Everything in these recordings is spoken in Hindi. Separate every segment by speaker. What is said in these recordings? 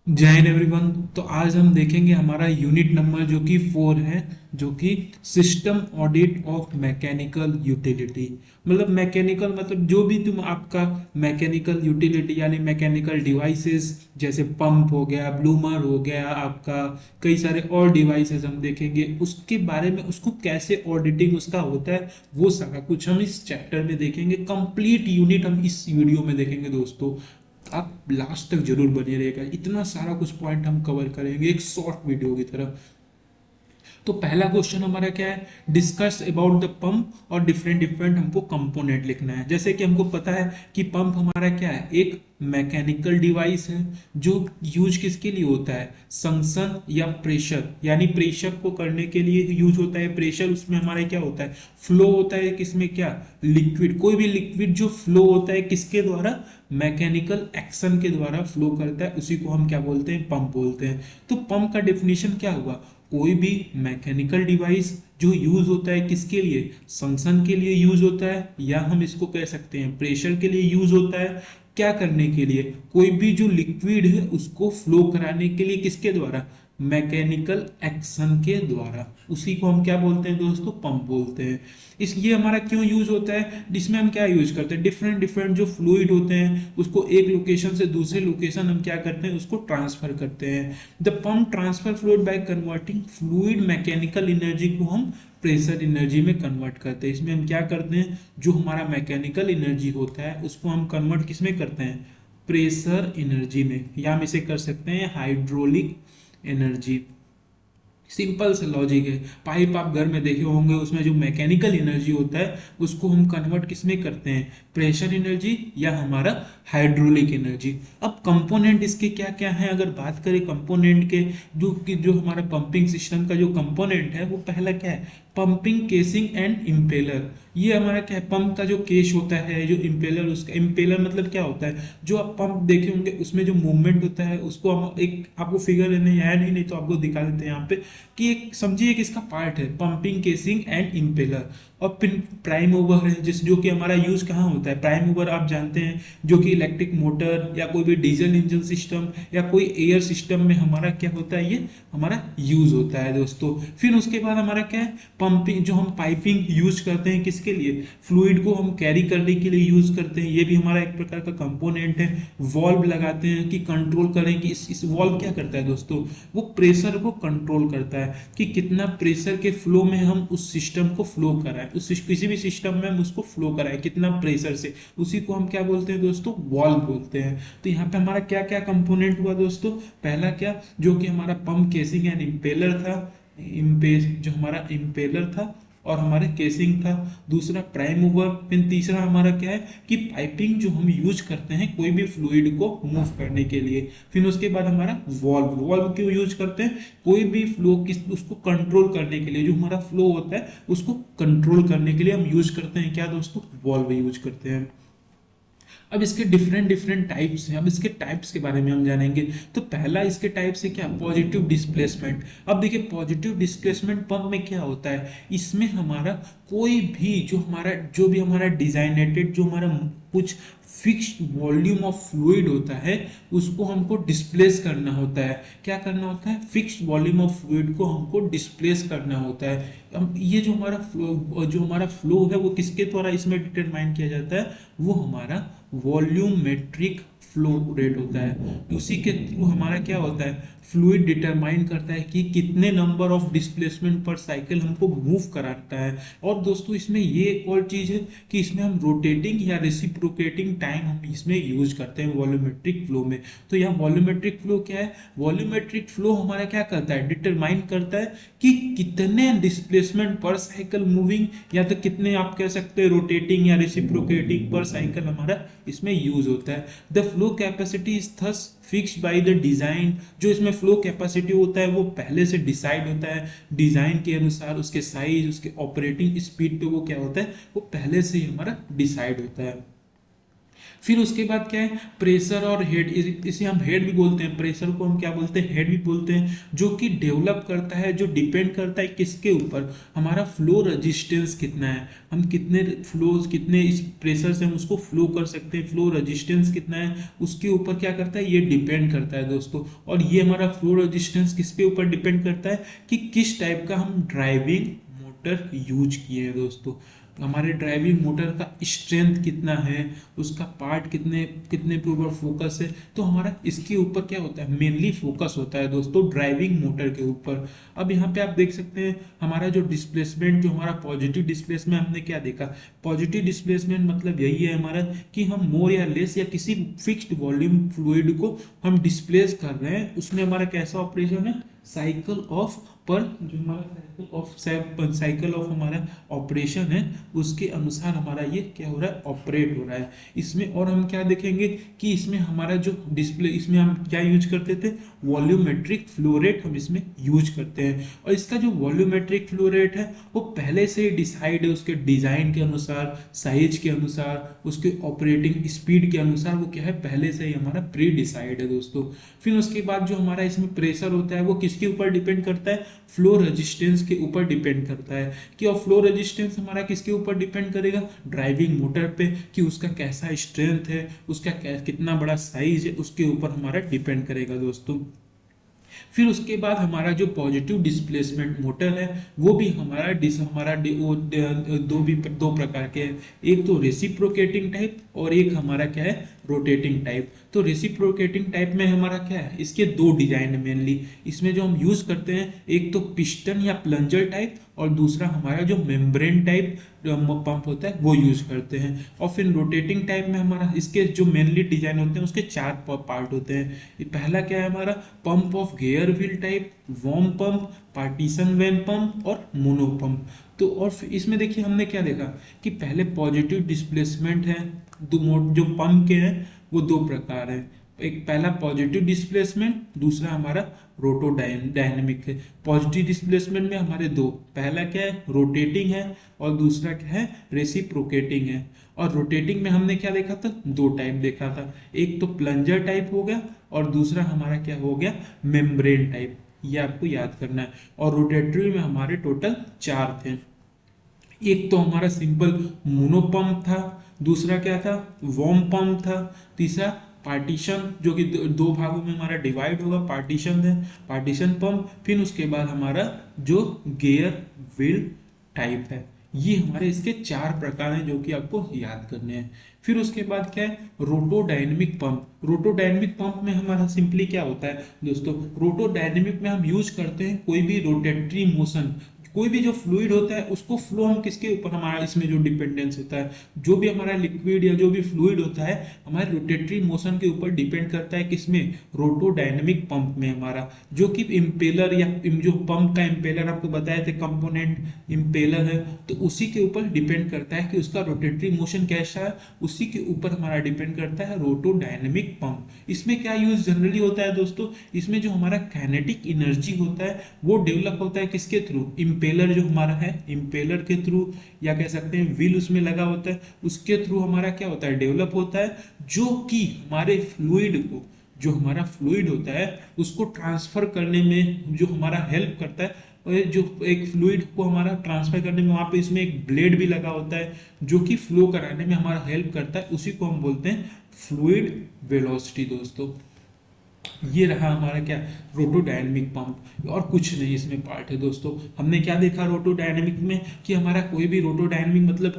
Speaker 1: जय हिंद एवरीवन। तो आज हम देखेंगे हमारा यूनिट नंबर जो कि 4 है, जो कि system audit of mechanical utility. मतलब मैकेनिकल मतलब जो भी तुम आपका मैकेनिकल यूटिलिटी यानी मैकेनिकल डिवाइसेस जैसे पंप हो गया, ब्लूमर हो गया, आपका कई सारे और डिवाइसेस हम देखेंगे उसके बारे में, उसको कैसे ऑडिटिंग उसका होता है, वो सारा कुछ हम इस चैप्टर में देखेंगे। कंप्लीट यूनिट हम इस वीडियो में देखेंगे दोस्तों। आप लास्ट तक जरूर बने रहिएगा, इतना सारा कुछ पॉइंट हम कवर करेंगे एक शॉर्ट वीडियो की तरह। तो पहला क्वेश्चन हमारा क्या है, डिस्कस अबाउट द पंप और डिफरेंट डिफरेंट हमको कंपोनेंट लिखना है। जैसे कि हमको पता है कि पंप हमारा क्या है, एक मैकेनिकल डिवाइस है जो यूज किसके लिए होता है, संक्शन या प्रेशर, यानी प्रेशर को करने के लिए यूज होता है। प्रेशर उसमें हमारा क्या होता है, फ्लो होता है किसमें, क्या, लिक्विड। कोई भी लिक्विड जो फ्लो होता है किसके द्वारा, मैकेनिकल एक्शन के द्वारा फ्लो करता है, उसी को हम क्या बोलते हैं, पंप बोलते हैं। तो पंप का डेफिनेशन क्या हुआ, कोई भी मैकेनिकल डिवाइस जो यूज होता है किसके लिए, फंक्शन के लिए यूज होता है, या हम इसको कह सकते हैं प्रेशर के लिए यूज होता है। क्या करने के लिए, कोई भी जो लिक्विड है उसको फ्लो कराने के लिए, किसके द्वारा, मैकेनिकल एक्शन के द्वारा, उसी को हम क्या बोलते हैं दोस्तों, पंप बोलते हैं। इसलिए हमारा क्यों यूज होता है, जिसमें हम क्या यूज करते हैं, डिफरेंट डिफरेंट जो फ्लूइड होते हैं उसको एक लोकेशन से दूसरे लोकेशन हम क्या करते हैं, उसको ट्रांसफर करते हैं। The pump transfer fluid by converting fluid mechanical energy को हम प्रेशर एनर्जी में कन्वर्ट करते हैं। इसमें हम क्या करते हैं, जो हमारा मैकेनिकल एनर्जी होता है उसको हम कन्वर्ट किस में करते हैं, प्रेशर एनर्जी में, या हम इसे कर सकते हैं हाइड्रोलिक एनर्जी। सिंपल सा लॉजिक है। पाइप आप घर में देखे होंगे, उसमें जो मैकेनिकल एनर्जी होता है उसको हम कन्वर्ट किस में करते हैं, प्रेशर एनर्जी या हमारा हाइड्रोलिक एनर्जी। अब कंपोनेंट इसके क्या क्या हैं, अगर बात करें कंपोनेंट के, जो हमारा पंपिंग सिस्टम का जो कंपोनेंट है वो पहला क्या है, पंपिंग केसिंग एंड इम्पेलर। ये हमारा क्या है, पंप का जो केस होता है, जो इम्पेलर, उसका इम्पेलर मतलब क्या होता है, जो आप पंप देखे होंगे उसमें जो मूवमेंट होता है उसको हम एक, आपको फिगर नहीं आया नहीं तो आपको दिखा देते हैं यहाँ पे, कि एक समझिए कि इसका पार्ट है पंपिंग केसिंग एंड इम्पेलर। और फिर प्राइम मूवर है, जिस जो कि हमारा यूज कहाँ होता है, प्राइम मूवर आप जानते हैं, जो कि इलेक्ट्रिक मोटर या कोई भी डीजल इंजन सिस्टम या कोई एयर सिस्टम में हमारा क्या होता है, ये हमारा यूज होता है दोस्तों। फिर उसके बाद हमारा क्या है, पंपिंग, जो हम पाइपिंग यूज करते हैं किसके लिए, फ्लूइड को हम कैरी करने के लिए यूज करते हैं, ये भी हमारा एक प्रकार का कंपोनेंट है। वॉल्व लगाते हैं कि कंट्रोल करें कि इस वॉल्व क्या करता है दोस्तों, वो प्रेशर को कंट्रोल करता है कि कितना प्रेशर के फ्लो में हम उस सिस्टम को फ्लो कराएं, उस किसी भी सिस्टम में हम उसको फ्लो कराएं कितना प्रेशर से, उसी को हम क्या बोलते हैं दोस्तों, वॉल्व बोलते हैं। तो यहाँ पे हमारा क्या क्या कंपोनेंट हुआ दोस्तों, पहला क्या, जो कि हमारा पंप केसिंग एंड इम्पेलर था, जो हमारा इम्पेलर था और हमारे केसिंग था। दूसरा प्राइम मूवर। फिर तीसरा हमारा क्या है, कि पाइपिंग जो हम यूज करते हैं कोई भी फ्लूइड को मूव करने के लिए। फिर उसके बाद हमारा वॉल्व। वॉल्व क्यों यूज करते हैं, कोई भी फ्लो किस उसको कंट्रोल करने के लिए, जो हमारा फ्लो होता है उसको कंट्रोल करने के लिए हम यूज करते हैं क्या दोस्तों, वॉल्व यूज करते हैं। अब इसके डिफरेंट डिफरेंट टाइप्स हैं, अब इसके टाइप्स के बारे में हम जानेंगे। तो पहला इसके टाइप से क्या, पॉजिटिव डिस्प्लेसमेंट। अब देखिए पॉजिटिव डिस्प्लेसमेंट पंप में क्या होता है, इसमें हमारा कोई भी जो भी हमारा डिजाइनेटेड, जो हमारा कुछ फिक्स्ड वॉल्यूम ऑफ फ्लूइड होता है उसको हमको डिस्प्लेस करना होता है। क्या करना होता है, फिक्स्ड वॉल्यूम ऑफ फ्लूइड को हमको डिस्प्लेस करना होता है। अब ये जो हमारा फ्लो है वो किसके द्वारा इसमें डिटरमाइन किया जाता है, वो हमारा वॉल्यूमेट्रिक फ्लो रेट होता है। उसी के थ्रू हमारा क्या होता है, फ्लूइड डिटरमाइन करता है कि कितने नंबर ऑफ डिस्प्लेसमेंट पर साइकिल हमको मूव कराता है। और दोस्तों इसमें ये एक और चीज है कि इसमें हम रोटेटिंग या रेसिप्रोकेटिंग टाइम हम इसमें यूज करते हैं वॉल्यूमेट्रिक फ्लो में। तो यहाँ वॉल्यूमेट्रिक फ्लो क्या है, वॉल्यूमेट्रिक फ्लो हमारा क्या करता है, डिटरमाइन करता है कि कितने डिस्प्लेसमेंट पर साइकिल मूविंग, या तो कितने आप कह सकते हैं रोटेटिंग या रेसिप्रोकेटिंग पर साइकिल हमारा इसमें यूज होता है। The flow capacity is thus fixed by the design. जो इसमें फ्लो कैपेसिटी होता है वो पहले से डिसाइड होता है डिजाइन के अनुसार, उसके साइज, उसके ऑपरेटिंग स्पीड पे वो क्या होता है, वो पहले से ही हमारा डिसाइड होता है। फिर उसके बाद क्या है, प्रेशर और हेड, इसे हम हेड भी बोलते हैं, प्रेशर को हम क्या बोलते हैं, हेड भी बोलते हैं, जो कि डेवलप करता है, जो डिपेंड करता है किसके ऊपर, हमारा फ्लो रेजिस्टेंस कितना है, हम कितने फ्लो, कितने इस प्रेशर से हम उसको फ्लो कर सकते हैं, फ्लो रेजिस्टेंस कितना है उसके ऊपर क्या करता है, ये डिपेंड करता है दोस्तों। और ये हमारा फ्लो रेजिस्टेंस किसके ऊपर डिपेंड करता है कि किस टाइप का हम ड्राइविंग मोटर यूज किए हैं दोस्तों, हमारे ड्राइविंग मोटर का स्ट्रेंथ कितना है, उसका पार्ट कितने कितने पे ऊपर फोकस है, तो हमारा इसके ऊपर क्या होता है, मेनली फोकस होता है दोस्तों ड्राइविंग मोटर के ऊपर। अब यहाँ पे आप देख सकते हैं हमारा जो डिस्प्लेसमेंट, जो हमारा पॉजिटिव डिस्प्लेसमेंट, हमने क्या देखा, पॉजिटिव डिस्प्लेसमेंट मतलब यही है हमारा कि हम मोर या लेस या किसी फिक्स्ड वॉल्यूम फ्लूइड को हम डिस्प्लेस कर रहे हैं, उसमें हमारा कैसा ऑपरेशन है, साइकिल ऑफ पर, जो हमारा साइकिल ऑफ हमारा ऑपरेशन है उसके अनुसार हमारा ये क्या हो रहा है, ऑपरेट हो रहा है इसमें। और हम क्या देखेंगे कि इसमें हमारा जो डिस्प्ले, इसमें हम क्या यूज करते थे, वॉल्यूमेट्रिक फ्लो रेट हम इसमें यूज करते हैं। और इसका जो वॉल्यूमेट्रिक फ्लो रेट है वो पहले से ही डिसाइड है, उसके डिजाइन के अनुसार, साइज के अनुसार, उसके ऑपरेटिंग स्पीड के अनुसार, वो क्या है, पहले से ही हमारा प्री डिसाइड है दोस्तों। फिर उसके बाद जो हमारा इसमें प्रेशर होता है वो किसके ऊपर डिपेंड करता है, फ्लो रेजिस्टेंस के ऊपर डिपेंड करता है। कि और फ्लो रेजिस्टेंस हमारा किसके ऊपर डिपेंड करेगा, ड्राइविंग मोटर पे, कि उसका कैसा स्ट्रेंथ है, उसका कितना बड़ा साइज है, उसके ऊपर हमारा डिपेंड करेगा दोस्तों। फिर उसके बाद हमारा जो पॉजिटिव डिस्प्लेसमेंट मोटर है वो भी हमारा दो प्रकार के हैं, एक तो रेसिप्रोकेटिंग टाइप और एक हमारा क्या है, रोटेटिंग टाइप। तो रेसिप्रोकेटिंग टाइप में हमारा क्या है, इसके दो डिजाइन है मेनली, इसमें जो हम यूज करते हैं एक तो पिस्टन या प्लंजर टाइप, और दूसरा हमारा जो मेम्ब्रेन टाइप पंप होता है वो यूज करते हैं। और फिर रोटेटिंग टाइप में हमारा इसके जो मेनली डिजाइन होते हैं उसके चार पार्ट होते हैं। पहला क्या है हमारा, pump of gear wheel type, worm pump, partition vane pump और मोनो पंप। तो और इसमें देखिए हमने क्या देखा कि पहले पॉजिटिव डिस्प्लेसमेंट है, जो पंप के हैं वो दो प्रकार है, एक पहला पॉजिटिव डिस्प्लेसमेंट, दूसरा हमारा रोटो डायनेमिक है। पॉजिटिव डिस्प्लेसमेंट में हमारे दो, पहला क्या है, रोटेटिंग है, और दूसरा क्या है, रेसिप्रोकेटिंग है। और रोटेटिंग में हमने क्या देखा था, दो टाइप देखा था, एक तो प्लंजर टाइप हो गया और दूसरा हमारा क्या हो गया, मेम्ब्रेन टाइप, ये आपको याद करना है। और रोटेटरी में हमारे टोटल चार थे, एक तो हमारा सिंपल मोनोपंप था, दूसरा क्या था, वॉर्म पंप था, तीसरा पार्टीशन, जो कि दो भागों में हमारा डिवाइड होगा, पार्टीशन है, पार्टीशन पंप। फिर उसके बाद हमारा जो गेयर व्हील टाइप है, ये हमारे इसके चार प्रकार हैं जो कि आपको याद करने हैं। फिर उसके बाद क्या है, रोटोडायनेमिक पंप। रोटोडायनेमिक पंप में हमारा सिंपली क्या होता है दोस्तों, रोटोडायनेमिक में हम यूज करते हैं कोई भी रोटेटरी मोशन, कोई भी जो फ्लूइड होता है उसको फ्लो हम किसके ऊपर, हमारा इसमें जो डिपेंडेंस होता है, जो भी हमारा लिक्विड या जो भी फ्लूइड होता है हमारे रोटेटरी मोशन के ऊपर डिपेंड करता है, किसमें, रोटोडायनेमिक पंप में हमारा, जो कि इम्पेलर या जो पंप का इम्पेलर आपको बताए थे कंपोनेंट इम्पेलर है, तो उसी के ऊपर डिपेंड करता है कि उसका रोटेटरी मोशन कैसा है, उसी के ऊपर हमारा डिपेंड करता है रोटोडायनेमिक पंप। इसमें क्या यूज जनरली होता है दोस्तों, इसमें जो हमारा काइनेटिक एनर्जी होता है वो डेवलप होता है किसके थ्रू, इम्पेलर जो हमारा है, इम्पेलर के थ्रू, या कह सकते हैं व्हील उसमें लगा होता है उसके थ्रू हमारा क्या होता है, डेवलप होता है, जो कि हमारे फ्लूइड को, जो हमारा फ्लूइड होता है उसको ट्रांसफर करने में जो हमारा हेल्प करता है, और जो एक फ्लूइड को हमारा ट्रांसफर करने में वहां पे इसमें एक ब्लेड भी लगा होता है जो कि फ्लो कराने में हमारा हेल्प करता है, उसी को हम बोलते हैं फ्लूइड वेलोसिटी दोस्तों। ये रहा हमारा क्या, रोटोडायनेमिक पंप, और कुछ नहीं इसमें पार्ट है दोस्तों। हमने क्या देखा रोटोडायनेमिक में कि हमारा कोई भी रोटोडायनेमिक मतलब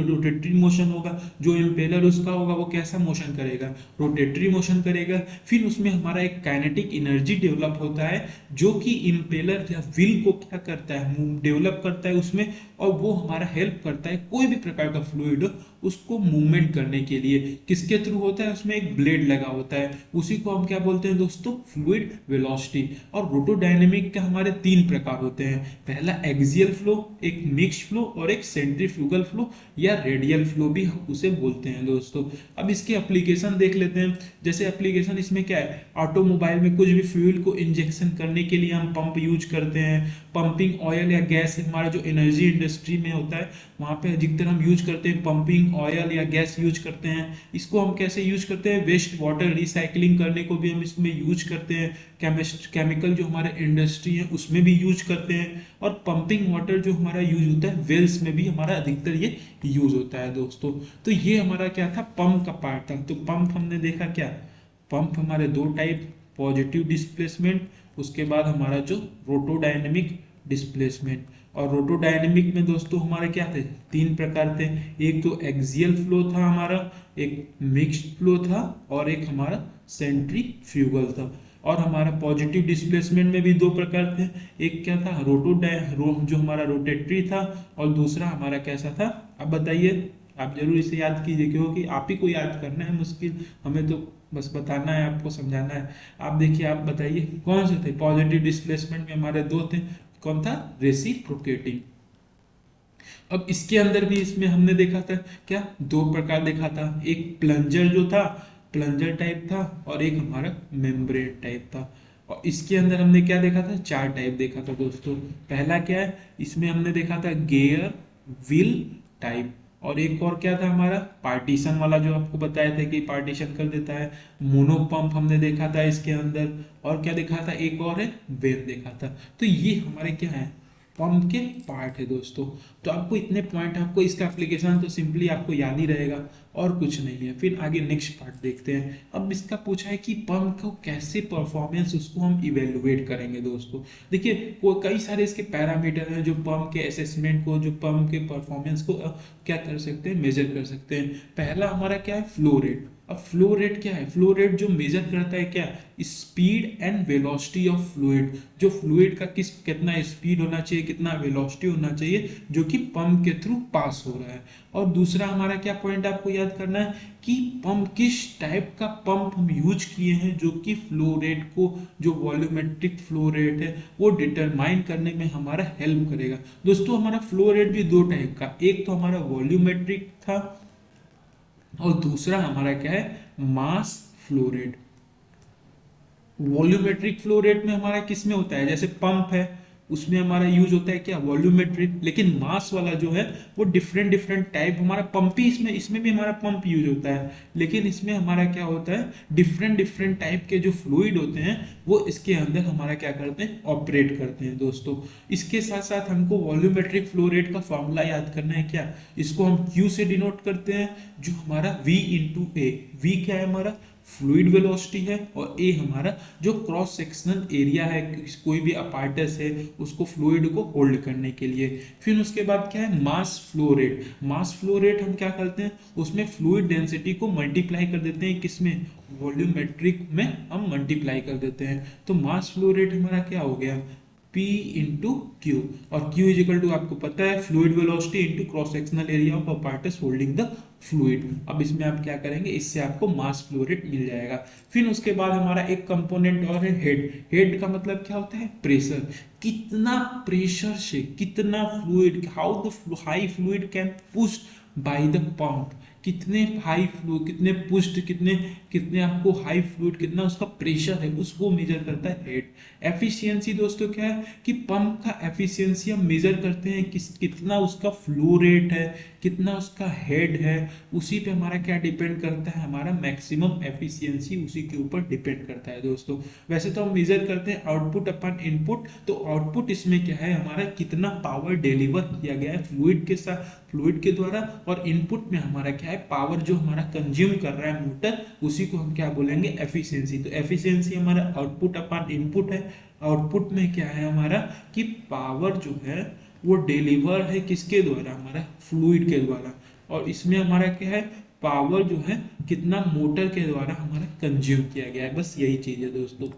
Speaker 1: रोटेटरी मोशन होगा, जो इम्पेलर उसका होगा वो कैसा मोशन करेगा, रोटेटरी मोशन करेगा। फिर उसमें हमारा एक काइनेटिक एनर्जी डेवलप होता है जो कि इम्पेलर या व्हील को क्या करता है, डेवलप करता है उसमें, और वो हमारा हेल्प करता है कोई भी प्रकार का फ्लूइड उसको मूवमेंट करने के लिए, किसके थ्रू होता है, उसमें एक ब्लेड लगा होता है, उसी को हम क्या बोलते हैं दोस्तों, फ्लूइड वेलोसिटी। और रोटोडायनेमिक के हमारे तीन प्रकार होते हैं, पहला एक्सियल फ्लो, एक मिक्स्ड फ्लो और एक सेंट्रीफ्यूगल फ्लो या रेडियल फ्लो भी हम उसे बोलते हैं दोस्तों। अब इसके एप्लीकेशन देख लेते हैं, जैसे एप्लीकेशन इसमें क्या है, ऑटोमोबाइल में कुछ भी फ्यूल को इंजेक्शन करने के लिए हम पंप यूज करते हैं, पंपिंग ऑयल या गैस हमारा जो एनर्जी इंडस्ट्री में होता है वहां पे अधिकतर हम यूज करते हैं पंपिंग बर्निंग ऑयल या गैस यूज करते हैं। इसको हम कैसे यूज करते हैं, वेस्ट वाटर रिसाइकलिंग करने को भी हम इसमें यूज करते हैं। केमिकल जो हमारे इंडस्ट्री है उसमें भी यूज करते हैं। और पंपिंग वाटर जो हमारा यूज होता है वेल्स में भी हमारा अधिकतर ये यूज होता है दोस्तों। तो ये हमारा क्या था, पंप का पार्ट था। तो पंप हमने देखा क्या, पंप हमारे दो टाइप, पॉजिटिव डिस्प्लेसमेंट, उसके बाद हमारा जो रोटोडायनेमिक डिस्प्लेसमेंट। और रोटोडायनेमिक में दोस्तों हमारे क्या थे, तीन प्रकार थे। एक तो एक्सियल फ्लो था हमारा, एक मिक्स्ड फ्लो था, और एक हमारा सेंट्रीफ्यूगल था। और हमारा पॉजिटिव डिस्प्लेसमेंट में भी दो प्रकार थे। एक क्या था, जो हमारा रोटेटरी था, और दूसरा हमारा कैसा था। अब बताइए, आप जरूर इसे याद कीजिए, क्योंकि आप ही को याद करना है, मुश्किल हमें तो बस बताना है, आपको समझाना है। आप देखिए, आप बताइए कौन से थे। पॉजिटिव डिस्प्लेसमेंट में हमारे दो थे, कौन था, रेसिप्रोकेटिंग। अब इसके अंदर भी इसमें हमने देखा था क्या, दो प्रकार देखा था। एक प्लंजर जो था, प्लंजर टाइप था, और एक हमारा मेम्ब्रेन टाइप था। और इसके अंदर हमने क्या देखा था, चार टाइप देखा था दोस्तों। पहला क्या है, इसमें हमने देखा था गेयर व्हील टाइप। और एक और क्या था हमारा, पार्टीशन वाला, जो आपको बताया था कि पार्टीशन कर देता है। मोनोपंप हमने देखा था इसके अंदर। और क्या देखा था, एक और है वेन देखा था। तो ये हमारे क्या है, पंप के पार्ट है दोस्तों। तो आपको इतने पॉइंट, आपको इसका एप्लीकेशन तो सिंपली आपको याद ही रहेगा, और कुछ नहीं है। फिर आगे नेक्स्ट पार्ट देखते हैं। अब इसका पूछा है कि पंप को कैसे परफॉर्मेंस उसको हम इवेलुएट करेंगे दोस्तों। देखिए वो कई सारे इसके पैरामीटर हैं जो पंप के असेसमेंट को, जो पंप के परफॉर्मेंस को क्या कर सकते हैं, मेजर कर सकते हैं। पहला हमारा क्या है, फ्लो रेट। अब फ्लो रेट क्या है, फ्लो रेट जो मेजर करता है क्या, speed and velocity of fluid. जो फ्लूइड का कितना स्पीड होना चाहिए, कितना वेलोसिटी होना चाहिए, जो कि पंप के थ्रू पास हो रहा है। और दूसरा हमारा क्या पॉइंट आपको याद करना है कि पंप किस टाइप का पंप हम यूज किए हैं, जो कि फ्लो रेट को, जो वॉल्यूमेट्रिक फ्लो रेट है वो डिटरमाइन करने में हमारा हेल्प करेगा दोस्तों। हमारा फ्लो रेट भी दो टाइप का, एक तो हमारा वॉल्यूमेट्रिक था, और दूसरा हमारा क्या है, mass flow rate. Volumetric flow rate में हमारा किस में होता है, जैसे पंप है उसमें हमारा यूज होता है क्या, वॉल्यूमेट्रिक। लेकिन मास वाला जो है वो डिफरेंट डिफरेंट टाइप, हमारा पंप ही इसमें भी हमारा पंप यूज होता है, लेकिन इसमें हमारा क्या होता है, डिफरेंट डिफरेंट टाइप के जो फ्लूइड होते हैं वो इसके अंदर हमारा क्या करते हैं, ऑपरेट करते हैं दोस्तों। इसके साथ साथ हमको वॉल्यूमेट्रिक फ्लो रेट का फॉर्मूला याद करना है क्या, इसको हम Q से डिनोट करते हैं, जो हमारा V इंटू ए। V क्या है हमारा, फ्लूइड वेलोसिटी है, और ए हमारा जो क्रॉस सेक्शनल एरिया है, कोई भी अपार्टस है उसको फ्लूइड को होल्ड करने के लिए। फिर उसके बाद क्या है, mass flow rate. Mass flow rate हम क्या करते हैं, उसमें फ्लूइड डेंसिटी को मल्टीप्लाई कर देते हैं, किसमें, वॉल्यूमेट्रिक में हम मल्टीप्लाई कर देते हैं। तो मास फ्लो रेट हमारा क्या हो गया, P इंटू क्यू। और Q इज इक्वल टू आपको पता है fluid velocity into cross sectional area of apparatus holding the fluid. अब इसमें आप क्या करेंगे, इससे आपको मास फ्लो रेट मिल जाएगा। फिर उसके बाद हमारा एक कंपोनेंट और है हेड। हेड का मतलब क्या होता है, प्रेशर। कितना प्रेशर से कितना fluid, how the high fluid can push by the pump, कितने हाई फ्लो, कितने पुष्ट, कितने कितने आपको हाई फ्लूइड, कितना उसका प्रेशर है, उसको मेजर करता है हेड। एफिशिएंसी दोस्तों क्या है कि पंप का एफिशिएंसी हम मेजर करते हैं कितना उसका फ्लो रेट है, कितना उसका हेड है, उसी पे हमारा क्या डिपेंड करता है, हमारा मैक्सिमम एफिशिएंसी उसी के ऊपर डिपेंड करता है दोस्तों। वैसे तो हम मेजर करते हैं आउटपुट अपन इनपुट, तो आउटपुट इसमें क्या है, हमारा कितना पावर डिलीवर किया गया है फ्लूइड के साथ, फ्लूइड के द्वारा। और इनपुट में हमारा क्या है, पावर जो हमारा कंज्यूम कर रहा है मोटर, उसी को हम क्या बोलेंगे, एफिशिएंसी। तो एफिशिएंसी हमारा आउटपुट अपन इनपुट है। आउटपुट में क्या है हमारा कि पावर जो है वो डिलीवर है किसके द्वारा, हमारा फ्लूइड के द्वारा। और इसमें हमारा क्या है, पावर जो है कितना मोटर के द्वारा हमारा कंज्यूम किया गया है, बस यही चीज है दोस्तों।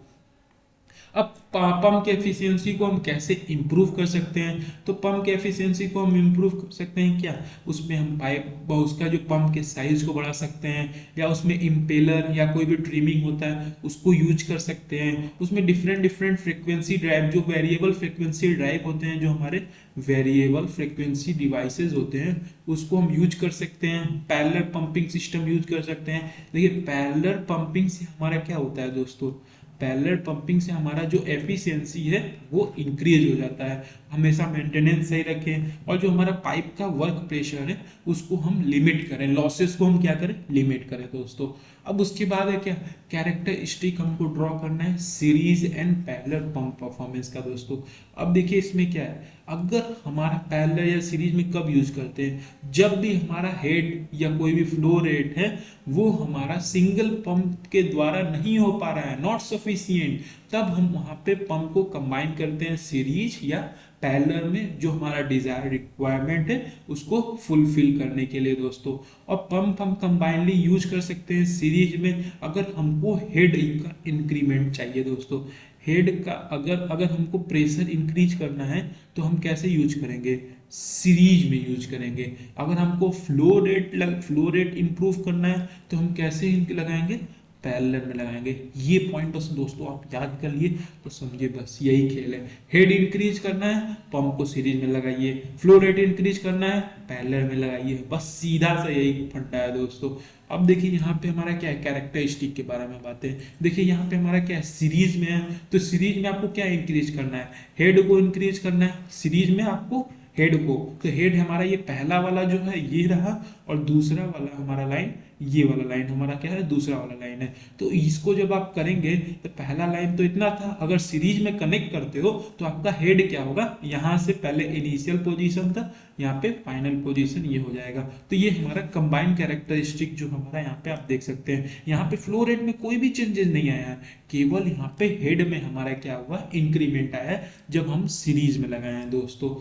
Speaker 1: अब पंप के एफिशिएंसी को हम कैसे इंप्रूव कर सकते हैं, तो पंप के एफिशिएंसी को हम इंप्रूव कर सकते हैं क्या, उसमें हम पाइप, उसका जो पंप के साइज को बढ़ा सकते हैं, या उसमें इम्पेलर या कोई भी ट्रिमिंग होता है उसको यूज कर सकते हैं। उसमें डिफरेंट डिफरेंट फ्रिक्वेंसी ड्राइव, जो वेरिएबल फ्रिक्वेंसी ड्राइव होते हैं, जो हमारे वेरिएबल फ्रिक्वेंसी डिवाइसेस होते हैं, उसको हम यूज कर सकते हैं। पैरेलल पंपिंग सिस्टम यूज कर सकते हैं। देखिए पैरेलल पंपिंग से हमारा क्या होता है दोस्तों, पैरेलल पंपिंग से हमारा जो एफिशिएंसी है वो इंक्रीज हो जाता है। हमेशा मेंटेनेंस सही रखें और जो हमारा पाइप का वर्क प्रेशर है उसको हम लिमिट करें, लॉसेस को हम क्या करें, लिमिट करें दोस्तों। अब उसके बाद है क्या, कैरेक्टरिस्टिक हमको ड्रॉ करना है series and parallel pump performance का दोस्तों। अब देखिए इसमें क्या है, अगर हमारा पैरेलल या सीरीज में कब यूज करते हैं, जब भी हमारा हेड या कोई भी फ्लो रेट है वो हमारा सिंगल पंप के द्वारा नहीं हो पा रहा है, नॉट सफिशिएंट, तब हम वहां पे पंप को कंबाइन करते हैं सीरीज या पैरेलल में, जो हमारा डिजायर रिक्वायरमेंट है उसको फुलफिल करने के लिए दोस्तों। और पंप हम कंबाइनली यूज कर सकते हैं सीरीज में अगर हमको हेड का इंक्रीमेंट चाहिए दोस्तों। हेड का अगर अगर हमको प्रेशर इंक्रीज करना है तो हम कैसे यूज करेंगे, सीरीज में यूज करेंगे। अगर हमको फ्लो रेट इंप्रूव करना है तो हम कैसे लगाएंगे, पैरेलल में लगाएंगे। ये पॉइंट बस दोस्तों आप याद कर लिए तो समझिए, बस यही खेल है। हेड इंक्रीज करना है पंप को सीरीज में लगाइए, फ्लो रेट इंक्रीज करना है पैरेलल में लगाइए, बस सीधा सा यही फंडा है दोस्तों। अब देखिए यहाँ पे हमारा क्या है, कैरेक्टरिस्टिक के बारे में बातें। देखिए यहाँ पे हमारा क्या है, सीरीज में है तो सीरीज में आपको क्या इंक्रीज करना है, हेड को इंक्रीज करना है सीरीज में आपको, हेड को। तो हेड हमारा ये पहला वाला जो है ये रहा, और दूसरा वाला हमारा लाइन, ये वाला लाइन हमारा क्या है, दूसरा वाला लाइन है। तो इसको जब आप करेंगे तो पहला लाइन तो इतना था, अगर सीरीज में कनेक्ट करते हो तो आपका हेड क्या होगा, यहाँ से पहले इनिशियल पोजीशन था, यहाँ पे फाइनल पोजीशन ये हो जाएगा। तो ये हमारा कंबाइंड कैरेक्टरिस्टिक जो हमारा यहाँ पे आप देख सकते हैं। यहाँ पे फ्लो रेट में कोई भी चेंजेस नहीं आया है, केवल यहाँ पे हेड में हमारा क्या हुआ, इंक्रीमेंट आया है जब हम सीरीज में लगाए हैं दोस्तों।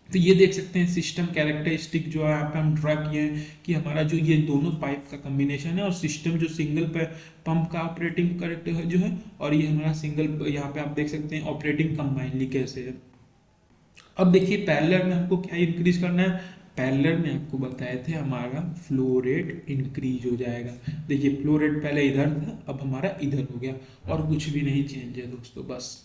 Speaker 1: तो ये देख सकते हैं सिस्टम कैरेक्टरिस्टिक जो है यहाँ पे हम ड्रा किए हैं कि हमारा जो ये दोनों पाइप का कॉम्बिनेशन है और सिस्टम जो सिंगल पंप का ऑपरेटिंग करेक्ट जो है, और ये हमारा सिंगल, यहाँ पे आप देख सकते हैं ऑपरेटिंग कंबाइनली कैसे है। अब देखिए पैरेलल में हमको क्या इंक्रीज करना है, पैरेलल में आपको बताए थे हमारा फ्लो रेट इंक्रीज हो जाएगा। देखिए फ्लो रेट पहले इधर था, अब हमारा इधर हो गया, और कुछ भी नहीं चेंज है दोस्तों बस।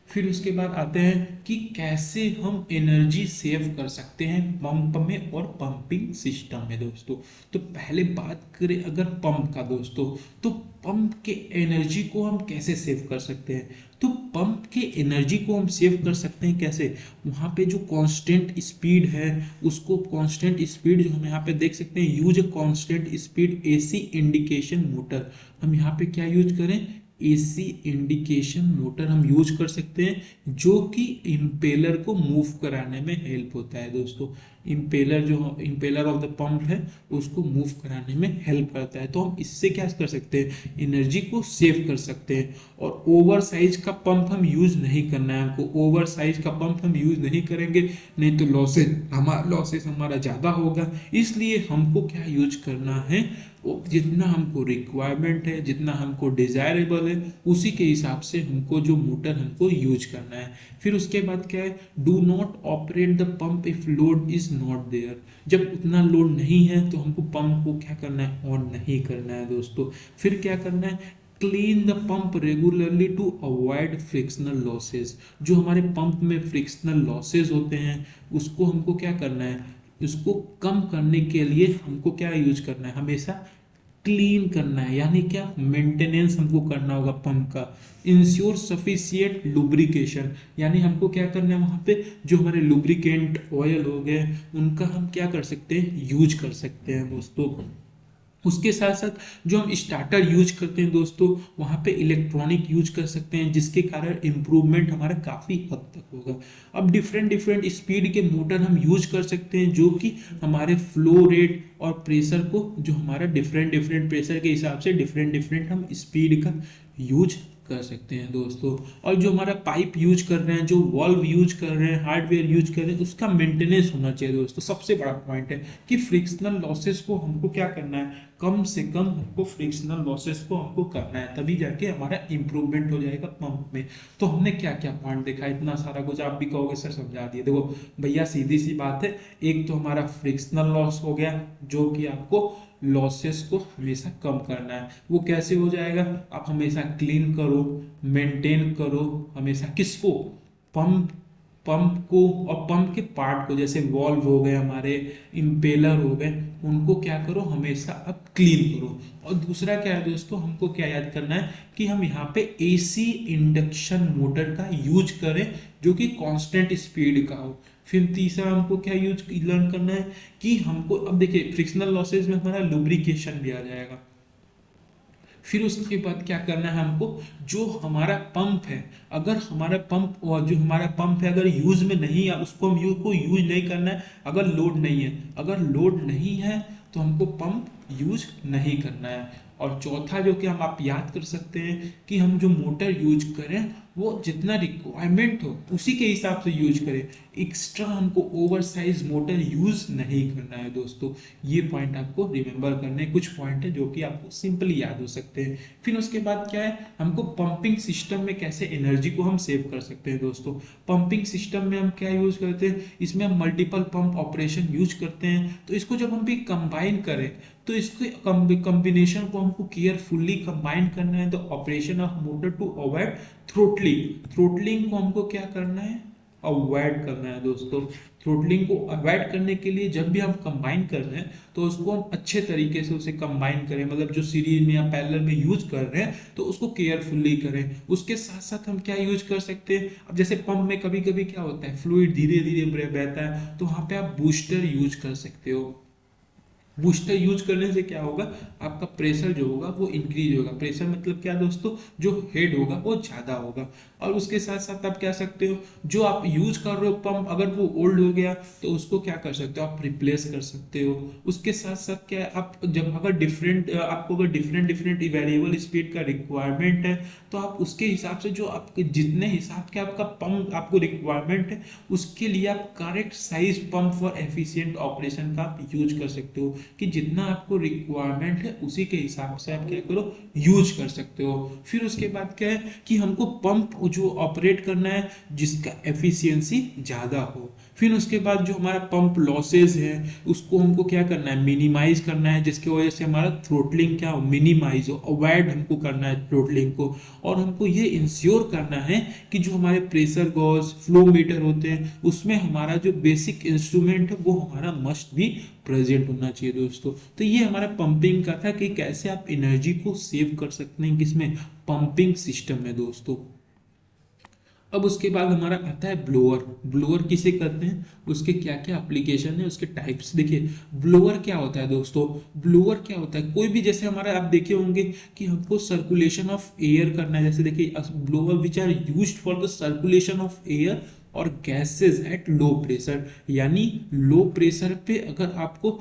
Speaker 1: फिर उसके बाद आते हैं कि कैसे हम एनर्जी सेव कर सकते हैं पंप में और पंपिंग सिस्टम में दोस्तों। तो पहले बात करें अगर पंप का दोस्तों, तो पंप के एनर्जी को हम कैसे सेव कर सकते हैं, तो पंप के एनर्जी को हम सेव कर सकते हैं कैसे, वहाँ पे जो कांस्टेंट स्पीड है उसको, कांस्टेंट स्पीड जो हम यहाँ पे देख सकते हैं, use constant speed AC indication motor, हम यहाँ पे क्या यूज करें, एसी इंडिकेशन मोटर हम यूज कर सकते हैं, जो कि इंपेलर को मूव कराने में हेल्प होता है दोस्तों। इंपेलर जो इंपेलर ऑफ द पंप है उसको मूव कराने में हेल्प करता है। तो हम इससे क्या कर सकते हैं, एनर्जी को सेव कर सकते हैं। और ओवर साइज का पंप हम यूज नहीं करना है, हमको ओवर साइज का पंप हम यूज नहीं करेंगे, नहीं तो लॉसेस हमारा ज़्यादा होगा। इसलिए हमको क्या यूज करना है, जितना हमको रिक्वायरमेंट है, जितना हमको डिजायरेबल है, उसी के हिसाब से हमको जो मोटर हमको यूज करना है। फिर उसके बाद क्या है, do not operate the pump if load is not there, जब उतना लोड नहीं है तो हमको पंप को क्या करना है, ऑन नहीं करना है दोस्तों। फिर क्या करना है, clean the pump regularly to avoid frictional losses, जो हमारे पंप में फ्रिक्शनल लॉसेस होते हैं उसको हमको क्या करना है, उसको कम करने के लिए हमको क्या यूज करना है, हमेशा क्लीन करना है, यानी क्या, मेंटेनेंस हमको करना होगा पंप का। इंश्योर सफिशिएंट लुब्रिकेशन, यानी हमको क्या करना है, वहां पे जो हमारे लुब्रिकेंट ऑयल हो गए उनका हम क्या कर सकते हैं, यूज कर सकते हैं दोस्तों। उसके साथ साथ जो हम स्टार्टर यूज करते हैं दोस्तों, वहाँ पे इलेक्ट्रॉनिक यूज कर सकते हैं, जिसके कारण इम्प्रूवमेंट हमारा काफ़ी हद तक होगा। अब डिफरेंट डिफरेंट स्पीड के मोटर हम यूज कर सकते हैं, जो कि हमारे फ्लो रेट और प्रेशर को, जो हमारा डिफरेंट डिफरेंट प्रेशर के हिसाब से डिफरेंट डिफरेंट हम स्पीड का यूज कर सकते हैं दोस्तों। और जो हमारा पाइप यूज कर रहे हैं, जो वॉल्व यूज कर रहे हैं, हार्डवेयर यूज कर रहे हैं, उसका मेंटेनेंस होना चाहिए दोस्तों। सबसे बड़ा पॉइंट है कि फ्रिक्शनल लॉसेस को हमको क्या करना है, कम से कम हमको फ्रिक्शनल लॉसेस को हमको करना है, तभी जाके हमारा इंप्रूवमेंट हो जाएगा पंप में। तो हमने क्या क्या पॉइंट देखा, इतना सारा कुछ, आप भी कहोगे सर समझा दिए। देखो भैया सीधी सी बात है, एक तो हमारा फ्रिक्शनल लॉस हो गया, जो कि आपको लॉसेस को हमेशा कम करना है। वो कैसे हो जाएगा, आप हमेशा क्लीन करो, मेंटेन करो हमेशा, किसको, पंप को और पंप के पार्ट को, जैसे वॉल्व हो गए हमारे, इंपेलर हो गए, उनको क्या करो, हमेशा आप क्लीन करो। और दूसरा क्या है दोस्तों, हमको क्या याद करना है कि हम यहाँ पे एसी इंडक्शन मोटर का यूज करें जो कि कांस्टेंट स्पीड का हो। फिर तीसरा हमको क्या यूज लर्न करना है कि हमको, अब देखिए फ्रिक्शनल लॉसेज में हमारा लुब्रिकेशन भी आ जाएगा। फिर उसके बाद क्या करना है हमको, जो हमारा पंप है, अगर हमारा पंप, और जो हमारा पंप है अगर यूज में नहीं है, उसको हम यूज नहीं करना है। अगर लोड नहीं है, अगर लोड नहीं है तो हमको पंप यूज नहीं करना है। और चौथा जो कि हम आप याद कर सकते हैं कि हम जो मोटर यूज करें वो जितना रिक्वायरमेंट हो उसी के हिसाब से यूज करें। एक्स्ट्रा हमको ओवर साइज मोटर यूज नहीं करना है दोस्तों। ये पॉइंट आपको रिमेंबर करने, कुछ पॉइंट है जो कि आपको सिंपली याद हो सकते हैं। फिर उसके बाद क्या है, हमको पंपिंग सिस्टम में कैसे एनर्जी को हम सेव कर सकते हैं दोस्तों। पंपिंग सिस्टम में हम क्या यूज करते हैं, इसमें हम मल्टीपल पंप ऑपरेशन यूज करते हैं। तो इसको जब हम भी कंबाइन करें तो इसके कॉम्बिनेशन को हमको केयरफुली कंबाइन करना है। The operation of motor to avoid throttling, throttling को हमको क्या करना है, अवॉइड करना है दोस्तों। थ्रोटलिंग को अवॉइड करने के लिए जब भी हम कंबाइन कर रहे हैं तो उसको हम अच्छे तरीके से उसे कंबाइन करें, मतलब जो सीरीज में या पैरेलल में यूज कर रहे हैं तो उसको केयरफुली करें। उसके साथ साथ हम क्या यूज कर सकते हैं, अब जैसे पंप में कभी कभी क्या होता है, फ्लूइड धीरे धीरे बहता है, तो वहां पे आप बूस्टर यूज कर सकते हो। बूस्टर यूज करने से क्या होगा, आपका प्रेशर जो होगा वो इंक्रीज होगा। प्रेशर मतलब क्या दोस्तों, जो हेड होगा वो ज्यादा होगा। और उसके साथ साथ आप क्या सकते हो, जो आप यूज कर रहे हो पंप अगर वो ओल्ड हो गया तो उसको क्या कर सकते हो, आप रिप्लेस कर सकते हो। उसके साथ साथ क्या है, आप जब अगर आपको अगर डिफरेंट डिफरेंट वेरिएबल स्पीड का रिक्वायरमेंट है तो आप उसके हिसाब से, जो आपके जितने हिसाब के आपका पंप आपको रिक्वायरमेंट है उसके लिए आप correct size pump for efficient operation का आप यूज कर सकते हो। कि जितना आपको रिक्वायरमेंट है उसी के हिसाब से आप क्या करो, यूज कर सकते हो। फिर उसके बाद क्या है कि हमको पंप जो ऑपरेट करना है जिसका एफिशिएंसी ज्यादा हो। फिर उसके बाद जो हमारा पंप लॉसेज है उसको हमको क्या करना है, मिनिमाइज करना है, जिसकी वजह से हमारा थ्रोटलिंग क्या हो, मिनिमाइज हो, अवॉइड हमको करना है थ्रोटलिंग को। और हमको ये इंश्योर करना है कि जो हमारे प्रेशर गॉज फ्लो मीटर होते हैं उसमें हमारा जो बेसिक इंस्ट्रूमेंट है वो हमारा मस्ट भी प्रेजेंट होना चाहिए दोस्तों। तो ये हमारा पंपिंग का था कि कैसे आप एनर्जी को सेव कर सकते हैं किसमें, पंपिंग सिस्टम में दोस्तों। अब उसके बाद हमारा आता है ब्लोअर। ब्लोअर किसे कहते हैं, उसके क्या क्या एप्लीकेशन है, उसके टाइप्स देखिए। ब्लोअर क्या होता है दोस्तों, ब्लोअर क्या होता है, कोई भी जैसे हमारा आप देखे होंगे कि हमको सर्कुलेशन ऑफ एयर करना है, जैसे देखिए blower which are used for the circulation of air और गैसेस एट लो प्रेशर। यानी लो प्रेशर पे अगर आपको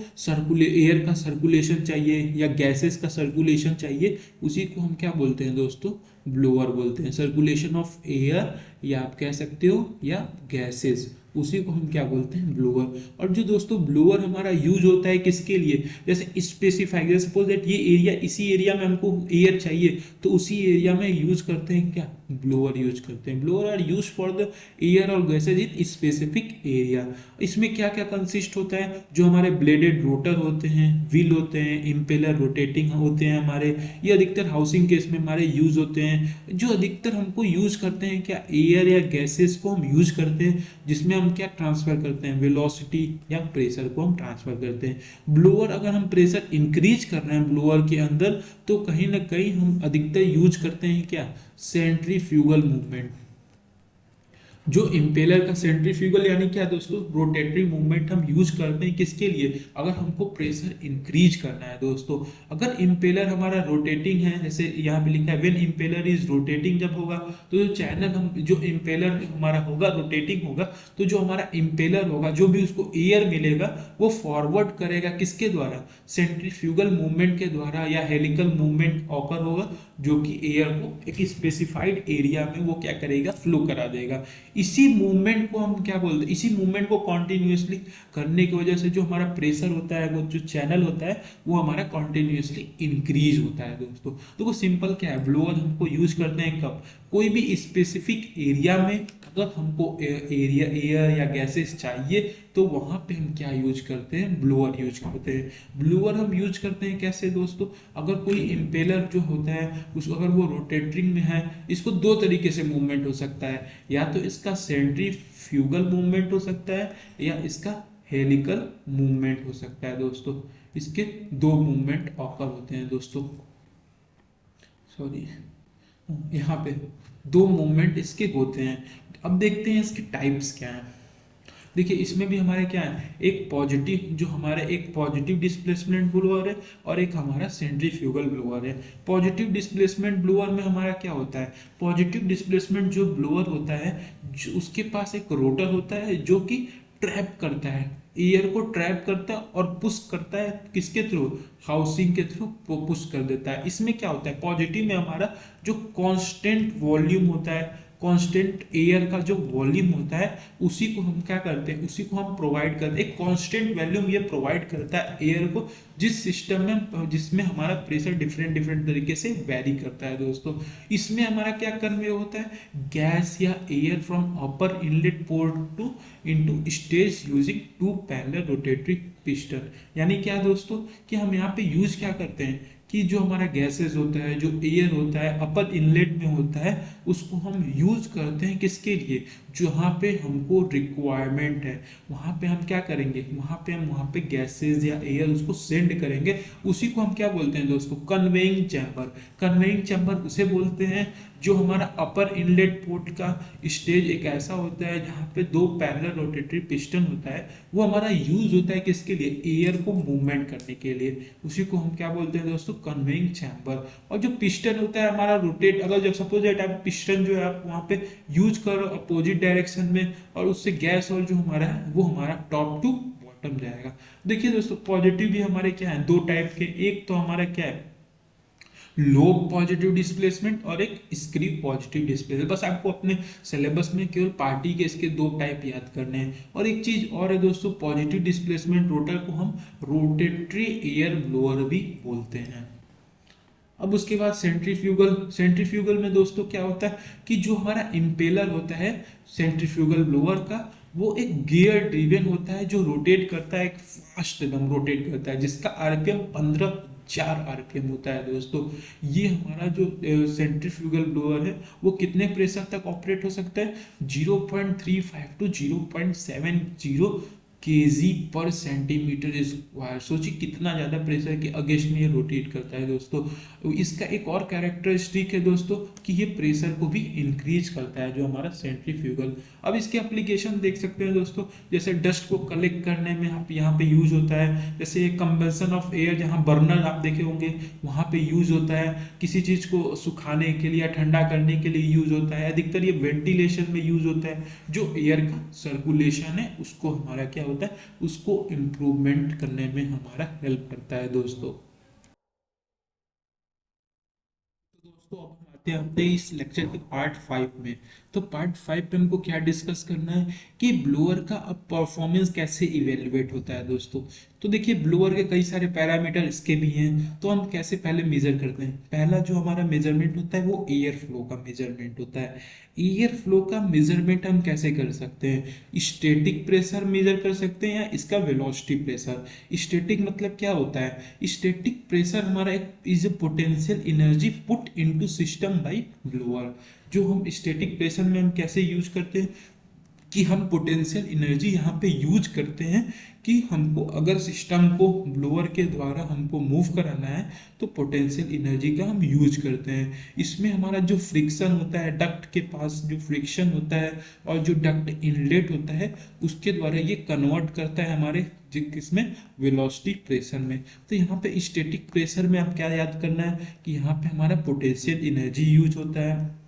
Speaker 1: एयर का सर्कुलेशन चाहिए या गैसेस का सर्कुलेशन चाहिए, उसी को हम क्या बोलते हैं दोस्तों, ब्लोअर बोलते हैं। सर्कुलेशन ऑफ एयर या आप कह सकते हो या गैसेस, उसी को हम क्या बोलते हैं, ब्लोअर। और जो दोस्तों ब्लोअर हमारा यूज होता है किसके लिए, जैसे स्पेसिफाई, जैसे सपोज दैट ये एरिया, इसी एरिया में हमको एयर चाहिए तो उसी एरिया में यूज करते हैं क्या, ब्लोअर यूज करते हैं। Blower are use for the air और गैसेज इन स्पेसिफिक एरिया। इसमें क्या क्या कंसिस्ट होता है, जो हमारे ब्लेडेड रोटर होते हैं, व्हील होते हैं, इम्पेलर रोटेटिंग होते हैं हमारे, ये अधिकतर हाउसिंग केस में हमारे यूज होते हैं। जो अधिकतर हमको यूज करते हैं क्या, एयर या गैसेस को हम यूज करते हैं, जिसमें हम क्या ट्रांसफर करते हैं, वेलोसिटी या प्रेशर को हम ट्रांसफर करते हैं। ब्लोअर अगर हम प्रेशर इंक्रीज कर रहे हैं ब्लोअर के अंदर तो कहीं ना कहीं हम अधिकतर यूज करते हैं क्या, सेंट्रीफ्यूगल मूवमेंट। जो इम्पेलर का सेंट्रीफ्यूगल यानी क्या दोस्तों, रोटेटरी मूवमेंट हम यूज करते हैं किसके लिए, अगर हमको प्रेशर इंक्रीज करना है दोस्तों। अगर इम्पेलर हमारा रोटेटिंग है, जैसे यहाँ पे लिखा है व्हेन इम्पेलर इज रोटेटिंग, जब होगा तो जो चैनल हम, जो इम्पेलर हमारा होगा रोटेटिंग होगा तो जो हमारा इम्पेलर होगा, जो भी उसको एयर मिलेगा वो फॉरवर्ड करेगा किसके द्वारा, सेंट्रीफ्यूगल मूवमेंट के द्वारा, या हेलिकल मूवमेंट ऑकर होगा जो कि एयर को एक स्पेसिफाइड एरिया में वो क्या करेगा, फ्लो करा देगा। इसी मूवमेंट को हम क्या बोलते हैं, इसी मूवमेंट को कॉन्टिन्यूसली करने की वजह से जो हमारा प्रेशर होता है, वो जो चैनल होता है वो हमारा कॉन्टिन्यूसली इंक्रीज होता है दोस्तों। तो वो सिंपल क्या है, ब्लोअर हमको यूज करते हैं कब, कोई भी स्पेसिफिक एरिया में अगर हमको एरिया एयर या गैसेस चाहिए तो वहां पे हम क्या यूज करते हैं, ब्लोअर यूज करते हैं। ब्लोअर हम यूज करते हैं कैसे दोस्तों, अगर कोई इम्पेलर जो होता है उसको अगर वो रोटेटिंग में है, इसको दो तरीके से मूवमेंट हो सकता है, या तो इसका सेंट्रीफ्यूगल मूवमेंट हो सकता है या इसका हेलिकल मूवमेंट हो सकता है दोस्तों। इसके दो मूवमेंट ऑकर होते हैं दोस्तों, सॉरी, यहाँ पे दो मूवमेंट इसके होते हैं। अब देखते हैं इसके टाइप्स क्या हैं। देखिए इसमें भी हमारे क्या है, एक पॉजिटिव, जो हमारा एक पॉजिटिव डिस्प्लेसमेंट ब्लोअर है और एक हमारा सेंट्रीफ्यूगल ब्लोअर है। पॉजिटिव डिस्प्लेसमेंट ब्लोअर में हमारा क्या होता है, पॉजिटिव डिस्प्लेसमेंट जो ब्लोअर होता है, जो उसके पास एक रोटर होता है जो कि ट्रैप करता है, एयर को ट्रैप करता है और पुश करता है, किसके थ्रू, हाउसिंग के थ्रू पुश कर देता है। इसमें क्या होता है, पॉजिटिव में हमारा जो कांस्टेंट वॉल्यूम होता है, कांस्टेंट एयर का जो वॉल्यूम होता है, उसी को हम क्या करते हैं, उसी को हम प्रोवाइड करते हैं, एक कांस्टेंट वॉल्यूम ये प्रोवाइड करता है एयर को, जिस सिस्टम में जिसमें हमारा प्रेशर डिफरेंट डिफरेंट तरीके से वेरी करता है दोस्तों। इसमें हमारा क्या कन्वे होता है, गैस या air from upper inlet port to into stage using two parallel rotary piston. यानी क्या दोस्तों, कि हम यहाँ पे यूज क्या करते हैं, कि जो हमारा गैसेस होता है, जो एयर होता है अपर इनलेट में होता है, उसको हम यूज करते हैं किसके लिए, जहाँ पे हमको रिक्वायरमेंट है वहाँ पे हम क्या करेंगे, वहाँ पे गैसेस या एयर उसको सेंड करेंगे। उसी को हम क्या बोलते हैं दोस्तों, कन्वेइंग चैम्बर। कन्वेइंग चैम्बर उसे बोलते हैं जो हमारा अपर इनलेट पोर्ट का स्टेज एक ऐसा होता है जहाँ पे दो पैरेलल रोटेटरी पिस्टन होता है, वो हमारा यूज होता है किसके लिए, एयर को मूवमेंट करने के लिए। उसी को हम क्या बोलते हैं दोस्तों, कन्वेइंग चैम्बर। और जो पिस्टन होता है हमारा रोटेट, अगर जब सपोज दैट आप पिस्टन जो है आप वहाँ पे यूज करो अपोजिट डायरेक्शन में, और उससे गैस और जो हमारा है वो हमारा टॉप टू बॉटम जाएगा। देखिए दोस्तों पॉजिटिव भी हमारे क्या है, दो टाइप के, एक तो हमारा क्या है लो पॉजिटिव डिस्प्लेसमेंट और एक स्क्रीव पॉजिटिव डिस्प्लेसमेंट। बस आपको अपने सिलेबस में केवल पार्टी के इसके दो टाइप याद करने हैं। और एक चीज और है दोस्तों, पॉजिटिव डिस्प्लेसमेंट रोटर को हम रोटेटरी एयर ब्लोअर भी बोलते हैं। अब उसके बाद सेंट्रीफ्यूगल। सेंट्रीफ्यूगल में दोस्तों क्या होता है कि जो हमारा इम्पेलर होता है सेंट्रीफ्यूगल ब्लोअर का, वो एक गियर ड्रिवन होता है जो रोटेट करता है, एक फास्ट एकदम रोटेट करता है, जिसका आरपीएम 15,000 आरपीएम होता है दोस्तों। ये हमारा जो सेंट्रीफ्यूगल ब्लोअर है वो कितने प्रेशर तक ऑपरेट हो सकता है, 0.35 टू 0.70 केजी पर सेंटीमीटर स्क्वायर। सोचिए कितना ज्यादा प्रेशर के अगेंस्ट में ये रोटेट करता है दोस्तों। इसका एक और कैरेक्टरिस्टिक है दोस्तों कि ये प्रेशर को भी इंक्रीज करता है, जो हमारा सेंट्रीफ्यूगल। अब इसके एप्लीकेशन देख सकते हैं दोस्तों, जैसे डस्ट को कलेक्ट करने में आप यहाँ पे यूज होता है, जैसे कंबेंशन ऑफ एयर, जहाँ बर्नर आप देखे होंगे वहाँ पे यूज होता है, किसी चीज को सुखाने के लिए या ठंडा करने के लिए यूज होता है। अधिकतर ये वेंटिलेशन में यूज होता है, जो एयर का सर्कुलेशन है उसको हमारा क्या होता है, उसको इम्प्रूवमेंट करने में हमारा हेल्प करता है दोस्तों। तो दोस्तों अब हम आते हैं इस लेक्चर के पार्ट 5 में। तो पार्ट 5 पे हमको क्या डिस्कस करना है कि ब्लोअर का अब परफॉर्मेंस कैसे इवेलुएट होता है दोस्तों। तो देखिए ब्लोअर के कई सारे पैरामीटर इसके भी हैं, तो हम कैसे पहले मेजर करते हैं। पहला जो हमारा मेजरमेंट होता है वो एयर फ्लो का मेजरमेंट होता है। एयर फ्लो का मेजरमेंट हम कैसे कर सकते हैं, स्टैटिक प्रेशर मेजर कर सकते हैं या इसका वेलोसिटी प्रेशर। स्टैटिक मतलब क्या होता है, स्टैटिक प्रेशर हमारा एक is a potential energy put into system by blower. जो हम स्टैटिक प्रेशर में हम कैसे यूज करते हैं कि हम पोटेंशियल एनर्जी यहाँ पे यूज करते हैं कि हमको अगर सिस्टम को ब्लोअर के द्वारा हमको मूव कराना है तो पोटेंशियल एनर्जी का हम यूज करते हैं। इसमें हमारा जो फ्रिक्शन होता है, डक्ट के पास जो फ्रिक्शन होता है और जो डक्ट इनलेट होता है, उसके द्वारा ये कन्वर्ट करता है हमारे किसमें, वेलोसिटी प्रेशर में। तो यहाँ पे स्टैटिक प्रेशर में आप क्या याद करना है कि यहाँ पे हमारा पोटेंशियल एनर्जी यूज होता है,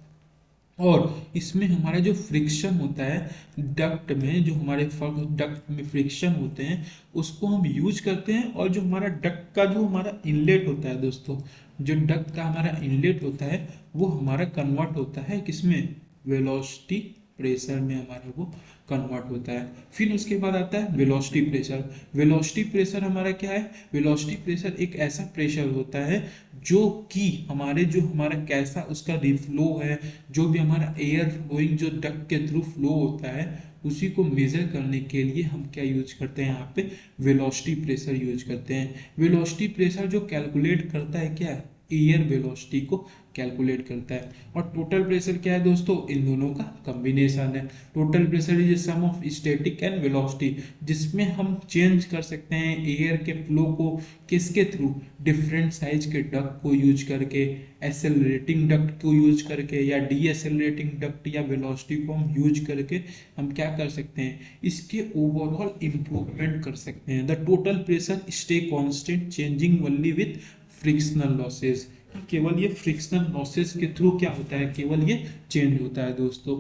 Speaker 1: और इसमें हमारा जो फ्रिक्शन होता है डक्ट में, जो हमारे डक्ट में फ्रिक्शन होते हैं उसको हम यूज करते हैं। और जो हमारा डक्ट का जो हमारा इनलेट होता है दोस्तों, जो डक्ट का हमारा इनलेट होता है वो हमारा कन्वर्ट होता है किसमें, वेलोसिटी प्रेशर में हमारा वो कन्वर्ट होता है। फिर उसके बाद आता है वेलोसिटी प्रेशर। वेलोसिटी प्रेशर हमारा क्या है, वेलोसिटी प्रेशर एक ऐसा प्रेशर होता है जो कि हमारे जो हमारा कैसा उसका रिफ्लो है, जो भी हमारा एयर फ्लोइंग जो डक्ट के थ्रू फ्लो होता है उसी को मेजर करने के लिए हम क्या यूज करते हैं, यहाँ पे वेलोसिटी प्रेशर यूज करते हैं। वेलोसिटी प्रेशर जो कैलकुलेट करता है क्या, एयर वेलोसिटी को कैलकुलेट करता है। और टोटल प्रेशर क्या है दोस्तों, इन दोनों का कॉम्बिनेशन है। Total pressure is sum of static and velocity, जिसमें हम चेंज कर सकते हैं एयर के फ्लो को किसके थ्रू, डिफरेंट साइज के डक्ट को यूज करके, एसेलरेटिंग डक्ट को यूज करके, या डी एसेलरेटिंग डक्ट या वेलोसिटी को हम यूज करके हम क्या कर सकते हैं, इसके ओवरऑल इंप्रूवमेंट कर सकते हैं। The total pressure stay constant changing only with frictional losses, केवल ये फ्रिक्शनल लॉसेस के थ्रू क्या होता है, केवल ये चेंज होता है दोस्तों।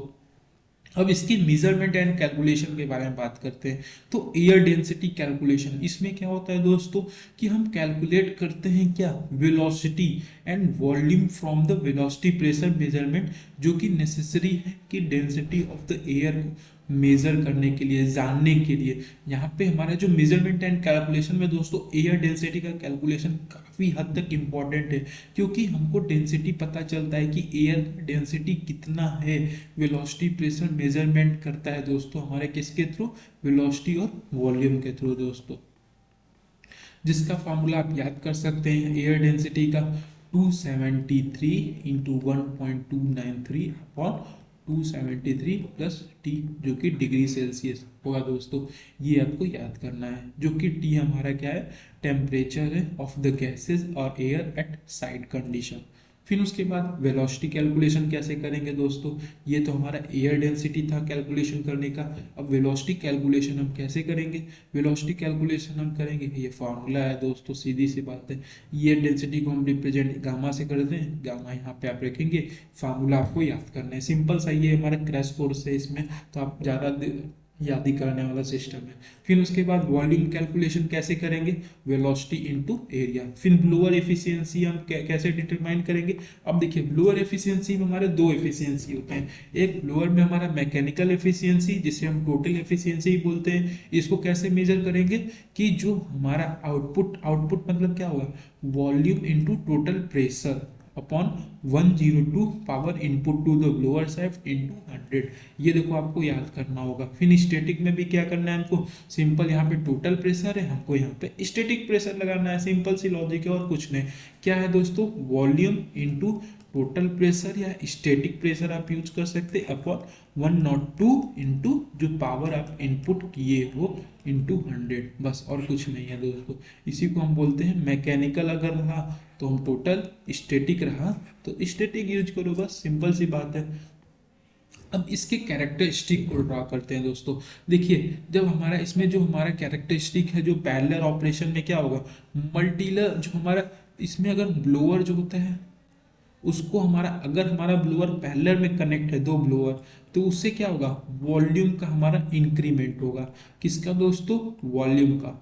Speaker 1: अब इसकी मेजरमेंट एंड कैलकुलेशन के बारे में बात करते हैं। तो एयर डेंसिटी कैलकुलेशन, इसमें क्या होता है दोस्तों कि हम कैलकुलेट करते हैं क्या, velocity and volume from the velocity pressure measurement, जो कि नेसेसरी है कि density of the air measure करने के लिए, जानने के लिए। यहाँ पे हमारा जो मेजरमेंट एंड कैलकुलेशन में दोस्तों एयर डेंसिटी का कैलकुलेशन काफ़ी हद तक इम्पॉर्टेंट है, क्योंकि हमको डेंसिटी पता चलता है कि एयर डेंसिटी कितना है, वेलोसिटी प्रेशर मेजरमेंट करता है दोस्तों हमारे किसके थ्रू, वेलोसिटी और वॉल्यूम के थ्रू दोस्तों, जिसका फॉर्मूला आप याद कर सकते हैं एयर डेंसिटी का 273 इंटू 1.293 अपॉन 273 प्लस टी, जो कि डिग्री सेल्सियस होगा दोस्तों। ये आपको याद करना है, जो कि टी हमारा क्या है, टेम्परेचर है ऑफ द गैसेस और एयर एट साइड कंडीशन। फिर उसके बाद वेलोसिटी कैलकुलेशन कैसे करेंगे दोस्तों, ये तो हमारा एयर डेंसिटी था कैलकुलेशन करने का। अब वेलोसिटी कैलकुलेशन हम कैसे करेंगे, वेलोसिटी कैलकुलेशन हम करेंगे, ये फार्मूला है दोस्तों, सीधी सी बात है। ये डेंसिटी को हम रिप्रेजेंट गामा से करते हैं, गामा यहाँ पे आप रखेंगे, फार्मूला आपको याद करना है, सिंपल सा, ये हमारा क्रैश कोर्स है इसमें, तो आप ज़्यादा याद ही करने वाला सिस्टम है। फिर उसके बाद वॉल्यूम कैलकुलेशन कैसे करेंगे, वेलोसिटी इनटू एरिया। फिर ब्लोअर एफिशिएंसी हम कैसे डिटरमाइन करेंगे। अब देखिए ब्लोअर एफिशिएंसी में हमारे दो एफिशिएंसी होते हैं, एक ब्लोअर में हमारा मैकेनिकल एफिशिएंसी, जिसे हम टोटल एफिशिएंसी बोलते हैं। इसको कैसे मेजर करेंगे कि जो हमारा आउटपुट, आउटपुट मतलब क्या होगा, volume into total pressure upon 102 power input to the blower shaft into 100। ये देखो आपको याद करना होगा। फिर स्टैटिक में भी क्या करना है हमको, सिंपल, यहाँ पे टोटल प्रेशर है, हमको यहाँ पे स्टैटिक प्रेशर लगाना है, सिंपल सी लॉजिक है और कुछ नहीं। क्या है दोस्तों, वॉल्यूम इनटू टोटल प्रेशर या स्टैटिक प्रेशर आप यूज कर सकते हैं अपॉन 102 इंटू जो पावर आप इनपुट किए हो इंटू 100, बस और कुछ नहीं है दोस्तों। इसी को हम बोलते हैं मैकेनिकल अगर रहा तो हम टोटल, स्टैटिक रहा तो स्टैटिक यूज करो, बस सिंपल सी बात है। अब इसके कैरेक्टरिस्टिक को ड्रा करते हैं दोस्तों। देखिए जब हमारा इसमें जो हमारा कैरेक्टरिस्टिक है, जो पैरेलल ऑपरेशन में क्या होगा, मल्टीलर, जो हमारा इसमें अगर ब्लोअर जो होता है उसको हमारा, अगर हमारा ब्लोअर पैरेलल में कनेक्ट है, दो ब्लोअर, तो उससे क्या होगा, वॉल्यूम का हमारा इंक्रीमेंट होगा। किसका दोस्तों, वॉल्यूम का।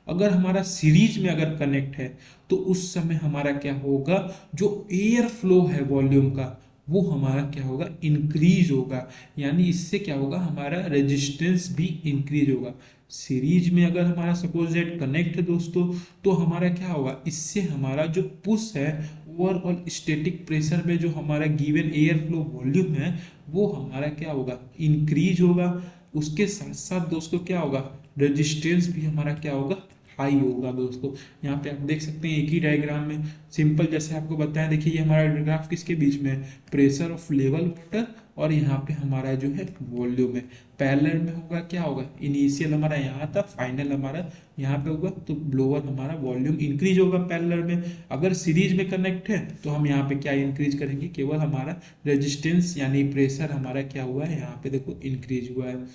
Speaker 1: अगर हमारा सीरीज में अगर कनेक्ट है तो उस समय हमारा क्या होगा, जो एयर फ्लो है वॉल्यूम का, वो हमारा क्या होगा, इंक्रीज होगा। यानी इससे क्या होगा, हमारा रेजिस्टेंस भी इंक्रीज होगा। सीरीज में अगर हमारा सपोज दैट कनेक्ट है दोस्तों, तो हमारा क्या होगा, इससे हमारा जो पुश है ओवरऑल स्टैटिक प्रेशर में, जो हमारा गिवन एयर फ्लो वॉल्यूम है, वो हमारा क्या होगा, इंक्रीज होगा। उसके साथ साथ दोस्तों क्या होगा, रेजिस्टेंस भी हमारा क्या होगा, हाई होगा दोस्तों। यहाँ पे आप देख सकते हैं एक ही डायग्राम में, सिंपल जैसे आपको बताया, देखिए ये हमारा ग्राफ किसके बीच में है, प्रेशर ऑफ लेवल वाटर, और यहाँ पे हमारा जो है वॉल्यूम है। पैरेलल में होगा क्या होगा, इनिशियल हमारा यहाँ था, फाइनल हमारा यहाँ पे होगा, तो ब्लोअर हमारा वॉल्यूम इंक्रीज होगा पैरेलल में। अगर सीरीज में कनेक्ट है तो हम यहाँ पे क्या इंक्रीज करेंगे, केवल हमारा रेजिस्टेंस यानी प्रेशर हमारा क्या हुआ है, यहाँ पे देखो इंक्रीज हुआ है।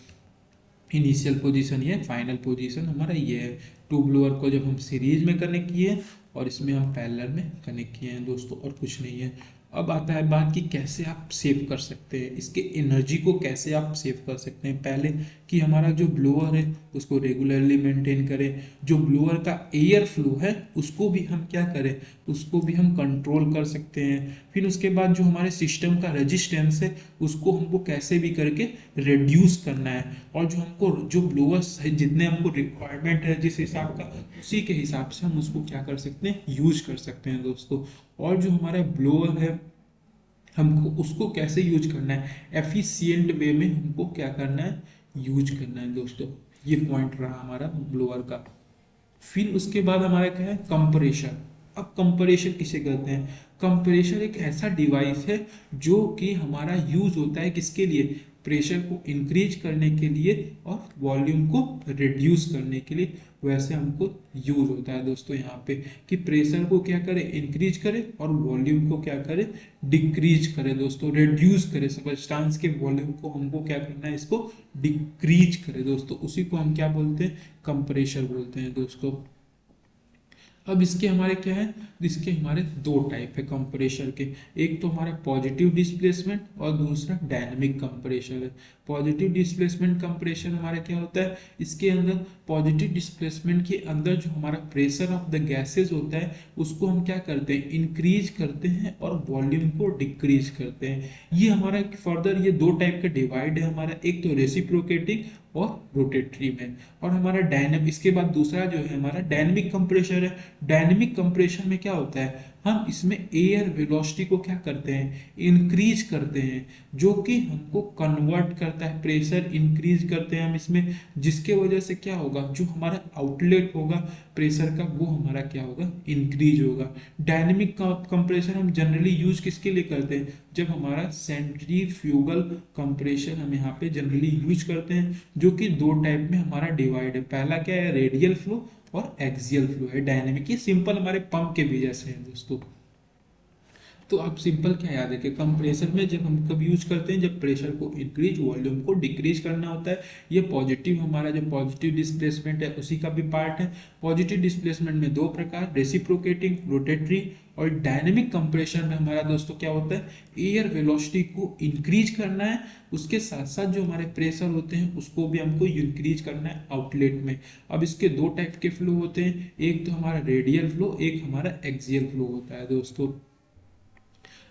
Speaker 1: इनिशियल पोजीशन ये, फाइनल पोजीशन हमारा ये है। टू ब्लोअर को जब हम सीरीज में कनेक्ट किए और इसमें हम पैरेलल में कनेक्ट किए हैं दोस्तों, और कुछ नहीं है। अब आता है बात कि कैसे आप सेव कर सकते हैं, इसके एनर्जी को कैसे आप सेव कर सकते हैं। पहले कि हमारा जो ब्लोअर है उसको रेगुलरली मेंटेन करें, जो ब्लोअर का एयर फ्लो है उसको भी हम क्या करें, उसको भी हम कंट्रोल कर सकते हैं। फिर उसके बाद जो हमारे सिस्टम का रेजिस्टेंस है उसको हमको कैसे भी करके रिड्यूस करना है, और जो हमको जो ब्लोअर्स है जितने हमको रिक्वायरमेंट है जिस हिसाब का, उसी के हिसाब से हम उसको क्या कर सकते हैं, यूज कर सकते हैं दोस्तों। और जो हमारा ब्लोअर है हमको उसको कैसे यूज करना है, एफिशिएंट वे में हमको क्या करना है, यूज करना है दोस्तों। ये पॉइंट रहा हमारा ब्लोअर का। फिर उसके बाद हमारा क्या है, कंप्रेशर। अब कंप्रेशर किसे कहते हैं? कंप्रेशर एक ऐसा डिवाइस है जो कि हमारा यूज होता है किसके लिए? प्रेशर को इंक्रीज करने के लिए और वॉल्यूम को रिड्यूस करने के लिए। वैसे हमको यूज होता है दोस्तों यहाँ पे कि प्रेशर को क्या करे? इंक्रीज करे, और वॉल्यूम को क्या करे? डिक्रीज करे दोस्तों, रिड्यूस करे। सबस्टांस के वॉल्यूम को हमको क्या करना है? इसको डिक्रीज करे दोस्तों। उसी को हम क्या बोलते हैं? कंप्रेशर बोलते हैं दोस्तों। अब इसके हमारे क्या है? इसके हमारे दो टाइप है कंप्रेशर के। एक तो हमारा पॉजिटिव डिस्प्लेसमेंट और दूसरा डायनेमिक कंप्रेशर है। पॉजिटिव डिस्प्लेसमेंट कंप्रेशर हमारा क्या होता है? इसके अंदर पॉजिटिव डिस्प्लेसमेंट के अंदर जो हमारा प्रेशर ऑफ द गैसेस होता है उसको हम क्या करते हैं? इंक्रीज करते हैं और वॉल्यूम को डिक्रीज करते हैं। ये हमारा फर्दर ये दो टाइप का डिवाइड है हमारा, एक तो रेसिप्रोकेटिंग और रोटेटरी में। और हमारा डायनेमिक, इसके बाद दूसरा जो है हमारा डायनेमिक कंप्रेशर है। डायनेमिक कंप्रेशन में क्या होता है? हम इसमें एयर वेलोसिटी को क्या करते हैं? इंक्रीज करते हैं, जो कि हमको कन्वर्ट करता है, प्रेशर इंक्रीज करते हैं हम इसमें, जिसके वजह से क्या होगा? जो हमारा आउटलेट होगा प्रेशर का वो हमारा क्या होगा? इंक्रीज होगा। डायनेमिक कंप्रेशन हम जनरली यूज किसके लिए करते हैं? जब हमारा सेंट्रीफ्यूगल कंप्रेशन हम यहाँ पे जनरली यूज करते हैं, जो कि दो टाइप में हमारा डिवाइड है। पहला क्या है? रेडियल फ्लो और एक्सियल फ्लो है। डायनेमिक ये सिंपल हमारे पंप के भी जैसे हैं दोस्तों। तो आप सिंपल क्या याद रखें, कंप्रेसर में जब हम कब यूज करते हैं? जब प्रेशर को इंक्रीज वॉल्यूम को डिक्रीज करना होता है। ये पॉजिटिव, हमारा जो पॉजिटिव डिस्प्लेसमेंट है उसी का भी पार्ट है। पॉजिटिव डिस्प्लेसमेंट में दो प्रकार, रेसिप्रोकेटिंग, रोटेटरी। और डायनेमिक कंप्रेशन में हमारा दोस्तों क्या होता है? एयर वेलोसिटी को इंक्रीज करना है, उसके साथ साथ जो हमारे प्रेशर होते हैं उसको भी हमको इंक्रीज करना है आउटलेट में। अब इसके दो टाइप के फ्लो होते हैं, एक तो हमारा रेडियल फ्लो, एक हमारा एक्सियल फ्लो होता है दोस्तों।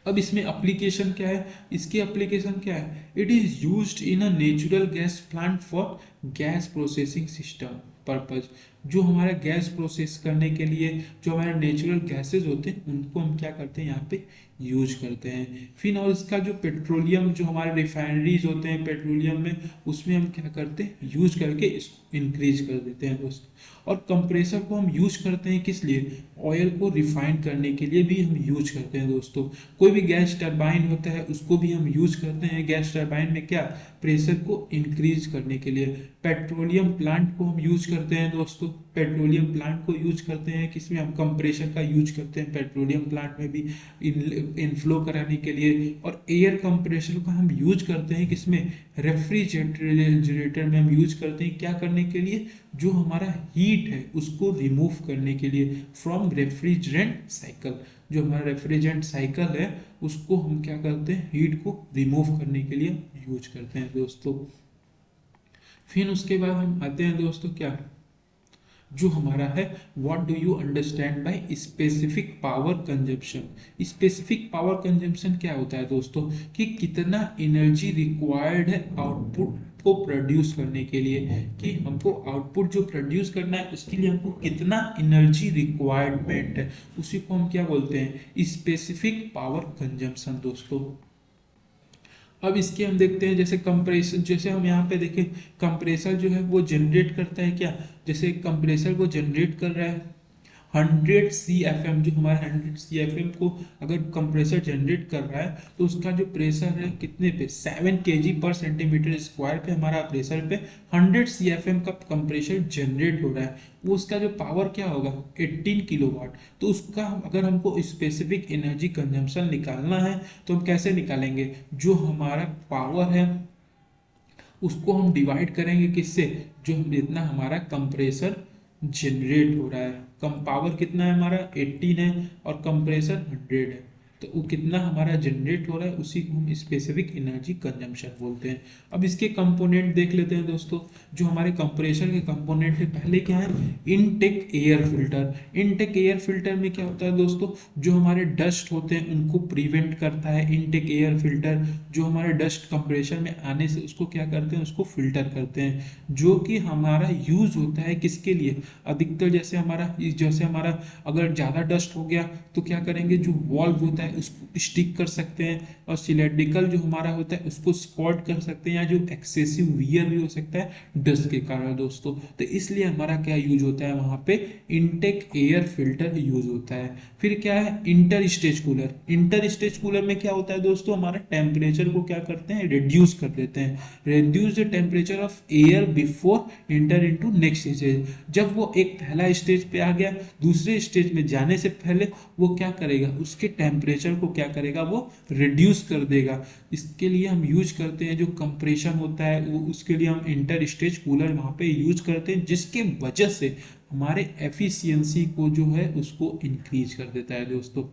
Speaker 1: अब इसमें एप्लीकेशन क्या है? इसकी एप्लीकेशन क्या है? It is used in a natural gas plant for gas processing system purpose. जो हमारा गैस प्रोसेस करने के लिए जो हमारे नेचुरल गैसेस होते हैं उनको हम क्या करते हैं? यहाँ पे यूज करते हैं। फिर और इसका जो पेट्रोलियम, जो हमारे रिफाइनरीज होते हैं पेट्रोलियम में, उसमें हम क्या करते हैं? यूज करके इसको इंक्रीज कर देते हैं दोस्तों। और कंप्रेसर को हम यूज करते हैं किस लिए? ऑयल को रिफाइन करने के लिए भी हम यूज करते हैं दोस्तों। कोई भी गैस टरबाइन होता है उसको भी हम यूज करते हैं। गैस टरबाइन में क्या? प्रेशर को इंक्रीज करने के लिए। पेट्रोलियम प्लांट को हम यूज करते हैं दोस्तों। पेट्रोलियम प्लांट को यूज करते हैं किसमें? हम कंप्रेशर का यूज करते हैं पेट्रोलियम प्लांट में भी इनफ्लो कराने के लिए। और एयर कंप्रेशर का हम यूज करते हैं किसमें? रेफ्रिजरेटर में हम यूज करते हैं, क्या करने के लिए? जो हमारा हीट है उसको रिमूव करने के लिए फ्रॉम रेफ्रिजरेंट साइकिल। जो हमारा रेफ्रिजरेंट साइकिल है उसको हम क्या करते हैं? हीट को रिमूव करने के लिए यूज करते हैं दोस्तों। फिर उसके बाद हम आते हैं दोस्तों क्या, जो हमारा है what do you understand by specific power consumption. Specific power consumption क्या होता है दोस्तों? कि कितना एनर्जी रिक्वायर्ड है आउटपुट को प्रोड्यूस करने के लिए, कि हमको आउटपुट जो प्रोड्यूस करना है उसके लिए हमको कितना एनर्जी रिक्वायरमेंट है, उसी को हम क्या बोलते हैं? स्पेसिफिक पावर कंजम्पशन दोस्तों। अब इसके हम देखते हैं जैसे कंप्रेसर, जैसे हम यहाँ पे देखें कंप्रेसर जो है वो जनरेट करता है क्या? जैसे कंप्रेसर को जनरेट कर रहा है 100 CFM, जो हमारा 100 CFM को अगर कंप्रेसर जनरेट कर रहा है तो उसका जो प्रेशर है कितने पे? 7 kg पर सेंटीमीटर स्क्वायर पे हमारा प्रेशर पे 100 CFM का कंप्रेसर जनरेट हो रहा है। वो उसका जो पावर क्या होगा? 18 किलोवाट। तो उसका अगर हमको स्पेसिफिक एनर्जी कंजम्पशन निकालना है तो हम कैसे निकालेंगे? जो हमारा पावर है उसको हम डिवाइड करेंगे किससे? जो जितना हमारा कंप्रेसर जनरेट हो रहा है। कम पावर कितना है हमारा? 18 है, और कंप्रेसर 100 है, तो वो कितना हमारा जनरेट हो रहा है उसी को हम स्पेसिफिक एनर्जी कंजम्पशन बोलते हैं। अब इसके कंपोनेंट देख लेते हैं दोस्तों। जो हमारे कंप्रेसर के कंपोनेंट है, पहले क्या है? Intake air filter. Intake air filter में क्या होता है दोस्तों? जो हमारे डस्ट होते हैं उनको प्रिवेंट करता है इनटेक एयर फिल्टर। जो हमारे डस्ट कंप्रेसर में आने से उसको क्या करते हैं? उसको फिल्टर करते हैं, जो कि हमारा यूज होता है किसके लिए? अधिकतर जैसे हमारा अगर ज़्यादा डस्ट हो गया तो क्या करेंगे? जो वॉल्व होता है है उसको स्टिक कर सकते हैं, और सिलेंड्रिकल जो हमारा होता है उसको स्पॉट कर सकते हैं, या जो एक्सेसिव वियर भी हो सकता है डस्ट के कारण दोस्तों। तो इसलिए हमारा क्या यूज होता है वहाँ पे, इनटेक एयर फिल्टर यूज होता है। फिर क्या है, inter stage cooler. Inter stage cooler में क्या होता है दोस्तों, हमारा टेम्परेचर को क्या करते हैं, रिड्यूस कर देते हैं। Reduce the temperature of air before inter into next stage. जब वो एक पहला स्टेज पे आ गया, दूसरे स्टेज में जाने से पहले वो क्या करेगा, उसके टेम्परेचर को क्या करेगा, वो रिड्यूस कर देगा। इसके लिए हम यूज करते हैं जो कंप्रेशन होता है, वो उसके लिए हम इंटर स्टेज कूलर वहाँ पे यूज करते हैं, जिसके वजह से हमारे एफिशिएंसी को जो है उसको इंक्रीज कर देता है दोस्तों।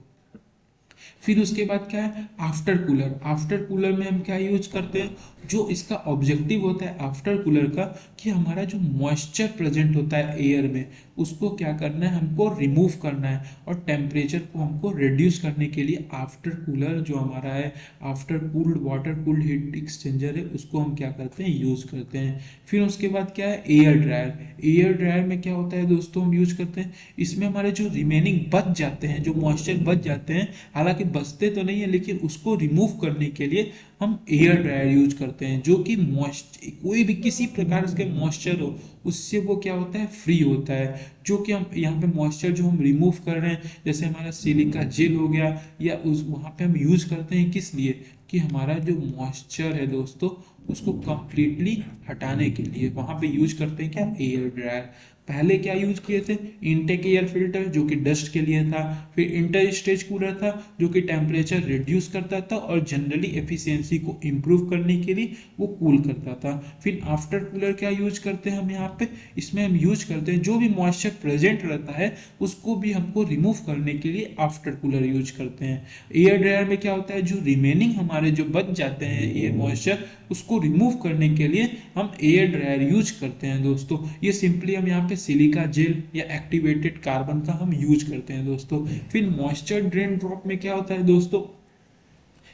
Speaker 1: फिर उसके बाद क्या है, आफ्टर कूलर। आफ्टर कूलर में हम क्या यूज करते हैं, जो इसका ऑब्जेक्टिव होता है आफ्टर कूलर का, कि हमारा जो मॉइस्चर प्रेजेंट होता है एयर में उसको क्या करना है, हमको रिमूव करना है, और टेम्परेचर को हमको रिड्यूस करने के लिए आफ्टर कूलर जो हमारा है, after cooled water cooled heat exchanger है, उसको हम क्या करते हैं, यूज करते हैं। फिर उसके बाद क्या है, एयर ड्रायर। एयर ड्रायर में क्या होता है दोस्तों, हम यूज करते हैं, इसमें हमारे जो रिमेनिंग बच जाते हैं, जो मॉइस्चर बच जाते हैं, हालांकि बचते तो नहीं है लेकिन उसको रिमूव करने के लिए हम एयर ड्रायर यूज करते हैं, जो कि मॉइस्चर कोई भी किसी प्रकार के मॉइस्चर हो उससे वो क्या होता है, फ्री होता है। जो कि हम यहाँ पे मॉइस्चर जो हम रिमूव कर रहे हैं, जैसे हमारा सिलिका जेल हो गया, या उस वहाँ पे हम यूज करते हैं किस लिए, कि हमारा जो मॉइस्चर है दोस्तों उसको कंप्लीटली हटाने के लिए वहाँ पे यूज करते हैं क्या, एयर ड्रायर। पहले क्या यूज किए थे, इनटेक एयर फिल्टर जो कि डस्ट के लिए था, फिर इंटर स्टेज कूलर था जो कि टेम्परेचर रिड्यूस करता था और जनरली एफिशिएंसी को इम्प्रूव करने के लिए वो कूल करता था। फिर आफ्टर कूलर क्या यूज करते हैं हम यहाँ पे, इसमें हम यूज करते हैं जो भी मॉइस्चर प्रेजेंट रहता है उसको भी हमको रिमूव करने के लिए आफ्टर कूलर यूज करते हैं। एयर ड्रायर में क्या होता है, जो रिमेनिंग हमारे जो बच जाते हैं एयर मॉइस्चर उसको रिमूव करने के लिए हम एयर ड्रायर यूज करते हैं दोस्तों। ये सिंपली हम यहाँ पे सिलिका जेल या एक्टिवेटेड कार्बन का हम यूज करते हैं दोस्तों। फिर मॉइस्चर ड्रेन ड्रॉप में क्या होता है दोस्तों,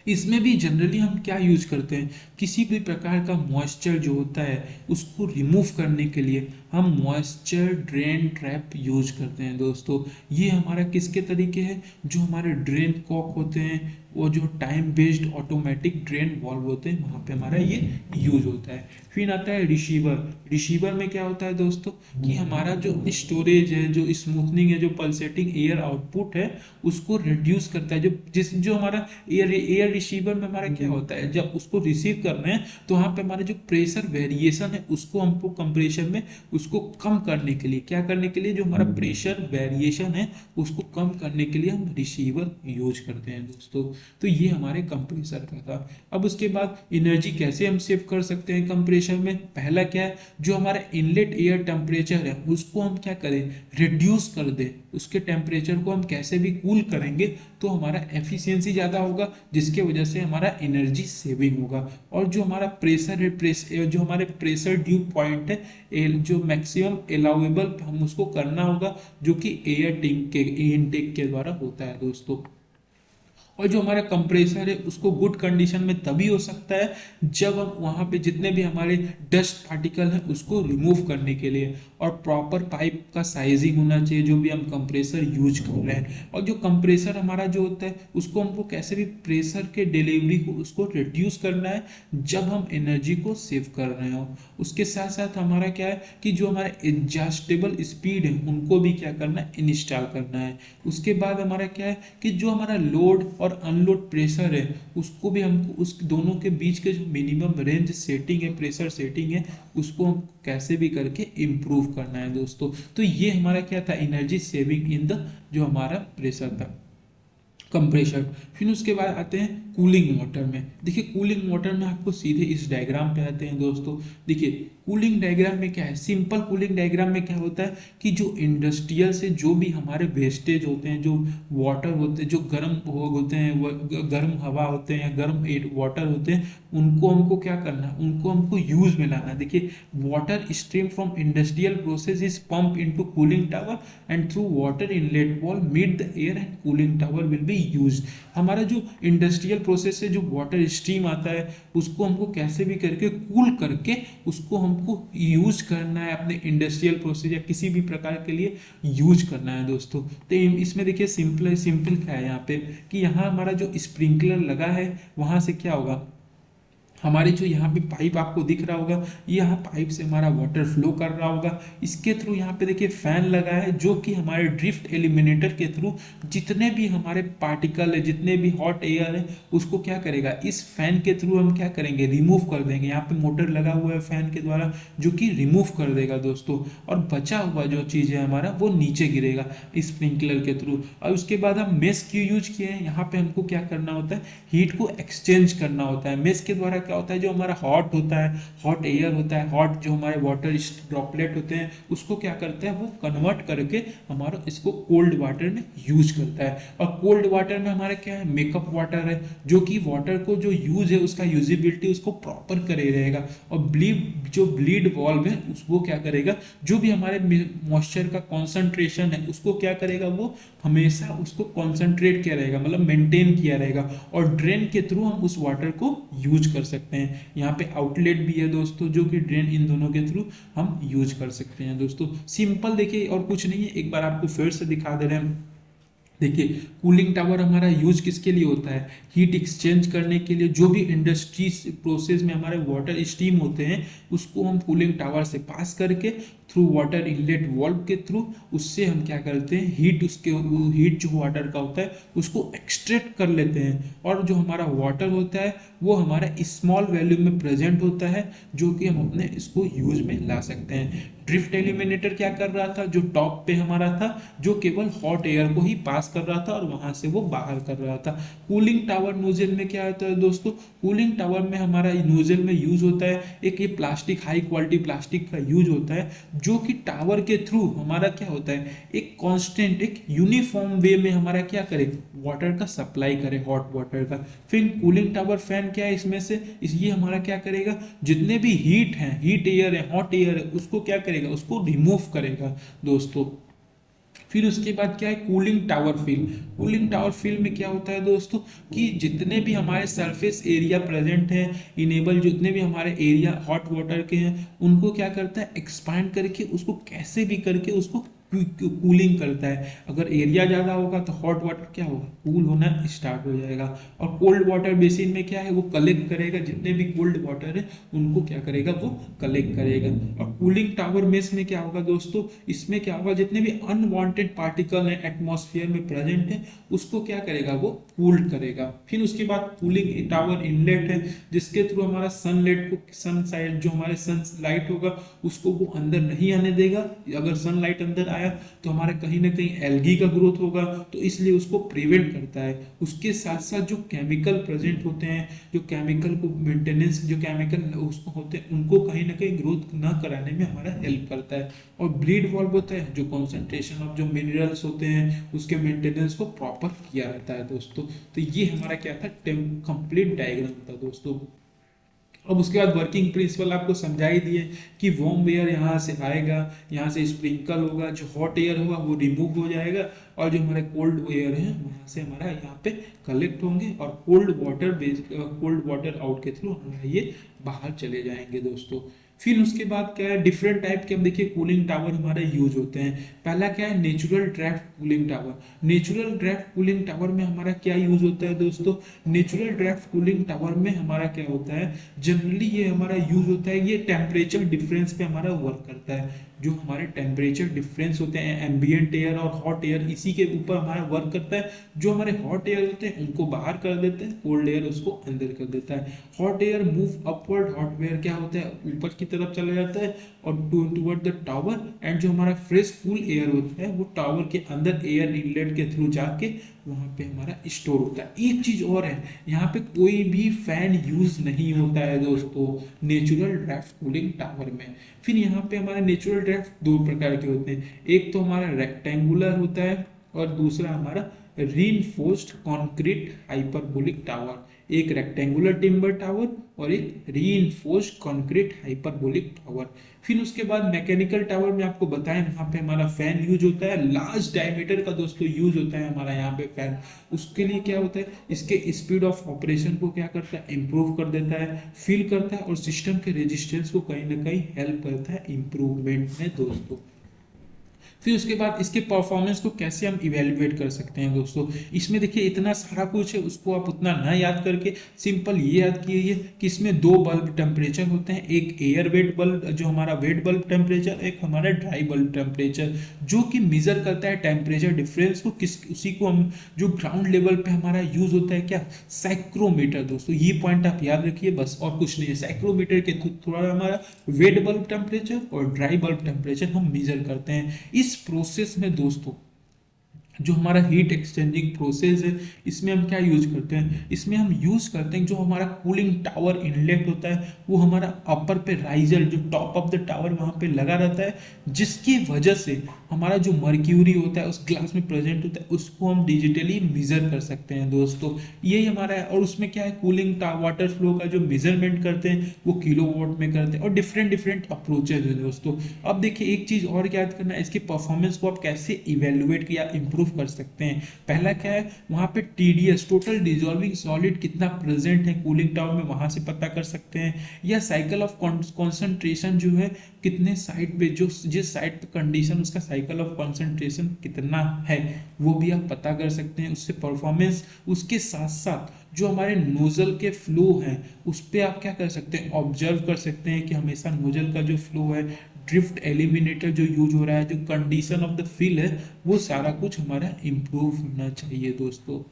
Speaker 1: इसमें भी जनरली हम क्या यूज करते हैं, किसी भी प्रकार का मॉइस्चर जो होता है उसको रिमूव करने के लिए हम मॉइस्चर ड्रेन ट्रैप यूज करते हैं दोस्तों। ये हमारा किसके तरीके हैं, जो हमारे ड्रेन कॉक होते हैं, वो जो time based automatic drain valve होते हैं, वहाँ पे हमारा ये यूज होता है। फिर आता है रिसीवर। रिसीवर में क्या होता है दोस्तों, कि हमारा जो स्टोरेज है, जो स्मूथनिंग है, जो पल्सेटिंग एयर आउटपुट है उसको रिड्यूस करता है। जो हमारा एयर रिसीवर में हमारा क्या होता है, जब उसको रिसीव कर रहे हैं तो वहाँ पे हमारे जो प्रेशर वेरिएशन है उसको हमको कंप्रेशन में उसको कम करने के लिए, क्या करने के लिए, जो हमारा प्रेशर वेरिएशन है उसको कम करने के लिए हम रिसीवर यूज करते हैं दोस्तों। तो ये हमारे कंप्रेसर का था। अब उसके बाद एनर्जी कैसे हम सेव कर सकते हैं कंप्रेसर में, पहला क्या है, जो हमारा इनलेट एयर टेम्परेचर है उसको हम क्या करें, रिड्यूस कर दें। उसके टेम्परेचर को हम कैसे भी कूल करेंगे तो हमारा एफिशिएंसी ज़्यादा होगा, जिसके वजह से हमारा एनर्जी सेविंग होगा। और जो हमारा प्रेशर है, जो हमारे प्रेशर ड्यू पॉइंट है, जो मैक्सिमम अलाउेबल हम उसको करना होगा, जो कि एयर टिंक के इनटेक के द्वारा होता है दोस्तों। और जो हमारा कंप्रेसर है उसको गुड कंडीशन में तभी हो सकता है जब हम वहाँ पे जितने भी हमारे डस्ट पार्टिकल हैं उसको रिमूव करने के लिए, और प्रॉपर पाइप का साइजिंग होना चाहिए जो भी हम कंप्रेसर यूज कर रहे हैं। और जो कंप्रेसर हमारा जो होता है उसको हमको कैसे भी प्रेशर के डिलीवरी को उसको रिड्यूस करना है जब हम एनर्जी को सेव कर रहे हो। उसके साथ साथ हमारा क्या है कि जो हमारा एडजस्टेबल स्पीड है उनको भी क्या करना है, इंस्टॉल करना है। उसके बाद हमारा क्या है कि जो हमारा लोड और अनलोड प्रेशर है उसको भी हमको उस दोनों के बीच के जो मिनिमम रेंज सेटिंग है, प्रेशर सेटिंग है, उसको हम कैसे भी करके इम्प्रूव करना है दोस्तों। तो ये हमारा क्या था, एनर्जी सेविंग इन द जो हमारा प्रेशर था, कंप्रेशर। फिर उसके बाद आते हैं कूलिंग वाटर में। देखिए कूलिंग वाटर में आपको सीधे इस डायग्राम पे आते हैं दोस्तों। देखिए कूलिंग डायग्राम में क्या है, सिंपल कूलिंग डायग्राम में क्या होता है कि जो इंडस्ट्रियल से जो भी हमारे वेस्टेज होते हैं, जो वाटर होते हैं, जो गर्म होते हैं, गर्म हवा होते हैं या गर्म वाटर होते हैं, उनको हमको क्या करना है, उनको हमको यूज में लाना है। देखिए water stream from industrial process is pump into cooling tower and through water inlet wall meet the air and cooling tower will be used. हमारा जो इंडस्ट्रियल प्रोसेस से जो वाटर स्ट्रीम आता है उसको हमको कैसे भी करके कूल करके उसको हमको यूज करना है अपने इंडस्ट्रियल प्रोसेस या किसी भी प्रकार के लिए यूज करना है दोस्तों। तो इसमें देखिए सिंपल सिंपल क्या है यहाँ पे कि यहाँ हमारा जो स्प्रिंकलर लगा है वहां से क्या होगा, हमारे जो यहाँ पे पाइप आपको दिख रहा होगा, ये यहाँ पाइप से हमारा वाटर फ्लो कर रहा होगा। इसके थ्रू यहाँ पे देखिए फैन लगा है जो कि हमारे ड्रिफ्ट एलिमिनेटर के थ्रू जितने भी हमारे पार्टिकल है, जितने भी हॉट एयर है, उसको क्या करेगा, इस फैन के थ्रू हम क्या करेंगे, रिमूव कर देंगे। यहाँ पे मोटर लगा हुआ है फैन के द्वारा जो कि रिमूव कर देगा दोस्तों, और बचा हुआ जो चीज है हमारा वो नीचे गिरेगा स्प्रिंकलर के थ्रू। और उसके बाद हम मेश क्यों यूज किए हैं, यहाँ पे हमको क्या करना होता है, हीट को एक्सचेंज करना होता है। मेश के द्वारा क्या होता है, जो हमारा हॉट होता है, हॉट एयर होता है, हॉट जो हमारे वाटर ड्रॉपलेट होते हैं, उसको क्या करता है, वो कन्वर्ट करके हमारा इसको कोल्ड वाटर में यूज करता है। और कोल्ड वाटर में हमारा क्या है, मेकअप वाटर है, जो कि वाटर को जो यूज है उसका यूजिबिलिटी उसको प्रॉपर करे रहेगा। और जो ब्लीड वॉल्व है उसको क्या करेगा, जो भी हमारे मॉइस्चर का कॉन्सेंट्रेशन है उसको क्या करेगा, वो हमेशा उसको कॉन्सेंट्रेट किया रहेगा, मतलब मेंटेन किया रहेगा। और ड्रेन के थ्रू हम उस वाटर को यूज कर सकते हैं। यहाँ पे आउटलेट भी है दोस्तों, जो कि ड्रेन इन दोनों के थ्रू हम यूज कर सकते हैं दोस्तों। सिंपल देखिए और कुछ नहीं है, एक बार आपको फिर से दिखा दे रहे हैं। देखिए कूलिंग टावर हमारा यूज किसके लिए होता है, हीट एक्सचेंज करने के लिए। जो भी इंडस्ट्री प्रोसेस में हमारे वाटर स्टीम होते हैं उसको हम कूलिंग टावर से पास करके थ्रू वाटर इनलेट वाल्व के थ्रू उससे हम क्या करते हैं, हीट जो वाटर का होता है उसको एक्सट्रैक्ट कर लेते हैं। और जो हमारा वाटर होता है वो हमारा स्मॉल वैल्यूम में प्रेजेंट होता है, जो कि हम अपने इसको यूज में ला सकते हैं। ड्रिफ्ट एलिमिनेटर क्या कर रहा था, जो टॉप पे हमारा था, जो केवल हॉट एयर को ही पास कर रहा था और वहां से वो बाहर कर रहा था। कूलिंग टावर नोजल में क्या होता है दोस्तों, कूलिंग टावर में हमारा नोजल में यूज होता है एक ये प्लास्टिक, हाई क्वालिटी प्लास्टिक का यूज होता है, जो कि टावर के थ्रू हमारा क्या होता है, एक कांस्टेंट एक यूनिफॉर्म वे में हमारा क्या करे, वाटर का सप्लाई करे, हॉट वाटर का। फिर कूलिंग टावर फैन क्या है इसमें से, इसलिए हमारा क्या करेगा, जितने भी हीट है, हीट एयर है, हॉट एयर है, उसको क्या करेगा, उसको रिमूव करेगा दोस्तों। फिर उसके बाद क्या है, cooling tower fill. Cooling tower fill में क्या होता है दोस्तों, कि जितने भी हमारे सरफेस एरिया प्रेजेंट है, इनेबल जितने भी हमारे एरिया हॉट वाटर के हैं, उनको क्या करता है, एक्सपांड करके उसको कैसे भी करके उसको कूलिंग करता है। अगर एरिया ज़्यादा होगा तो हॉट वाटर क्या होगा, कूल होना स्टार्ट हो जाएगा। और कोल्ड वाटर बेसिन में क्या है, वो कलेक्ट करेगा, जितने भी कोल्ड वाटर है उनको क्या करेगा, वो कलेक्ट करेगा। और कूलिंग टावर मेस में क्या होगा दोस्तों, इसमें क्या होगा, जितने भी अनवांटेड पार्टिकल है एटमॉस्फेयर में प्रेजेंट है उसको क्या करेगा, वो कूल्ड करेगा। फिर उसके बाद कूलिंग टावर इनलेट है, जिसके थ्रू हमारा सनलाइट को, सन साइड जो हमारे सन लाइट होगा उसको वो अंदर नहीं आने देगा। अगर सनलाइट अंदर आया तो हमारे कहीं ना कहीं एल्गी का ग्रोथ होगा, तो इसलिए उसको प्रिवेंट करता है। उसके साथ साथ जो केमिकल प्रेजेंट होते हैं, जो केमिकल को मेंटेनेंस, जो केमिकल उसको होते हैं उनको कहीं ना कहीं ग्रोथ ना कराने में हमारा हेल्प करता है। और ब्लीड वॉल्व होता है, जो कॉन्सेंट्रेशन ऑफ जो मिनरल्स होते हैं उसके मेंटेनेंस को प्रॉपर किया रहता है दोस्तों। तो ये हमारा क्या था, कंप्लीट डायग्राम था दोस्तों। अब उसके बाद वर्किंग प्रिंसिपल आपको समझा ही दिए कि वार्म एयर यहाँ से आएगा, यहाँ से स्प्रिंकल होगा, जो हॉट एयर होगा वो रिमूव हो जाएगा, और जो हमारे कोल्ड एयर है वहाँ से हमारा यहाँ पे कलेक्ट होंगे, और कोल्ड वाटर आउट के थ्रू हमारा ये बाहर चले जाएंगे दोस्तों। फिर उसके बाद क्या है, डिफरेंट टाइप के, अब देखिए कूलिंग टावर हमारे यूज होते हैं। पहला क्या है, natural draft cooling tower. Natural draft cooling tower में हमारा क्या यूज होता है दोस्तों, नेचुरल ड्राफ्ट कूलिंग टावर में हमारा क्या होता है, जनरली ये हमारा यूज होता है, ये टेम्परेचर डिफरेंस पे हमारा वर्क करता है। जो हमारे टेम्परेचर डिफरेंस होते हैं, एम्बियंट एयर और हॉट एयर, इसी के ऊपर हमारा वर्क करता है। जो हमारे हॉट एयर होते हैं उनको बाहर कर देते हैं, कोल्ड एयर उसको अंदर कर देता है। Hot air move upward, hot air क्या होता है, ऊपर की तरफ चला जाता है और टुवर्ड द टावर। एंड जो हमारा फ्रेश कूल एयर होता है वो टावर के अंदर एयर इनलेट के थ्रू जाके वहां पे हमारा स्टोर होता है। एक चीज और है, यहाँ पे कोई भी फैन यूज नहीं होता है दोस्तों नेचुरल ड्राफ्ट कूलिंग टावर में। फिर यहाँ पे हमारे नेचुरल ड्राफ्ट दो प्रकार के होते हैं, एक तो हमारा रेक्टेंगुलर होता है और दूसरा हमारा रीइंफोर्स्ड कंक्रीट हाइपरबोलिक टावर। एक रेक्टेंगुलर टिम्बर टावर और एक रीइंफोर्स्ड कंक्रीट हाइपरबोलिक टावर। फिर उसके बाद मैकेनिकल टावर में आपको बताएं वहां पे हमारा फैन यूज होता है, लार्ज डायमीटर का दोस्तों यूज होता है हमारा यहाँ पे फैन। उसके लिए क्या होता है, इसके स्पीड ऑफ ऑपरेशन को क्या करता है, इंप्रूव कर देता है, फील करता है और सिस्टम के रेजिस्टेंस को कहीं ना कहीं हेल्प करता है इंप्रूवमेंट में दोस्तों। फिर उसके बाद इसके परफॉर्मेंस को कैसे हम इवेल्युएट कर सकते हैं दोस्तों, इसमें देखिए इतना सारा कुछ है, उसको आप उतना ना याद करके सिंपल ये याद कीजिए कि इसमें दो बल्ब टेम्परेचर होते हैं, एक एयर वेट बल्ब जो हमारा वेट बल्ब टेम्परेचर, एक हमारा ड्राई बल्ब टेम्परेचर, जो कि मेजर करता है टेम्परेचर डिफरेंस को। किस उसी को हम जो ग्राउंड लेवल पे हमारा यूज होता है क्या, साइक्रोमीटर दोस्तों, ये पॉइंट आप याद रखिए बस, और कुछ नहीं है। साइक्रोमीटर के थोड़ा हमारा वेट बल्ब टेम्परेचर और ड्राई बल्ब टेम्परेचर हम मेजर करते हैं। इस प्रोसेस में दोस्तों जो हमारा हीट एक्सचेंजिंग प्रोसेस है, इसमें हम क्या यूज करते हैं, इसमें हम यूज करते हैं जो हमारा कूलिंग टावर इनलेट होता है, वो हमारा अपर पे राइजर जो टॉप ऑफ द टावर वहां पे लगा रहता है, जिसकी वजह से हमारा जो मर्क्यूरी होता है उस ग्लास में प्रेजेंट होता है, उसको हम डिजिटली मेजर कर सकते हैं दोस्तों। यही हमारा है। और उसमें क्या है, कूलिंग वाटर फ्लो का जो मेजरमेंट करते हैं वो किलोवाट में करते हैं, और डिफरेंट डिफरेंट अप्रोचेज है दोस्तों। अब देखिए एक चीज और याद करना है, इसके परफॉर्मेंस को आप कैसे इवेल्युएट या इंप्रूव कर सकते हैं। पहला क्या है, वहां पे टीडीएस टोटल डिजॉल्विंग सॉलिड कितना प्रेजेंट है कूलिंग टावर में, वहां से पता कर सकते हैं। या साइकिल ऑफ कॉन्सेंट्रेशन जो है, कितने साइड पे जो जिस साइड पे कंडीशन उसका साइकिल ऑफ कॉन्सेंट्रेशन कितना है, वो भी आप पता कर सकते हैं, उससे परफॉर्मेंस। उसके साथ साथ जो हमारे नोजल के फ्लो हैं उस पर आप क्या कर सकते हैं, ऑब्जर्व कर सकते हैं कि हमेशा नोजल का जो फ्लो है, ड्रिफ्ट एलिमिनेटर जो यूज हो रहा है, जो कंडीशन ऑफ द फिल है, वो सारा कुछ हमारा इंप्रूव होना चाहिए दोस्तों।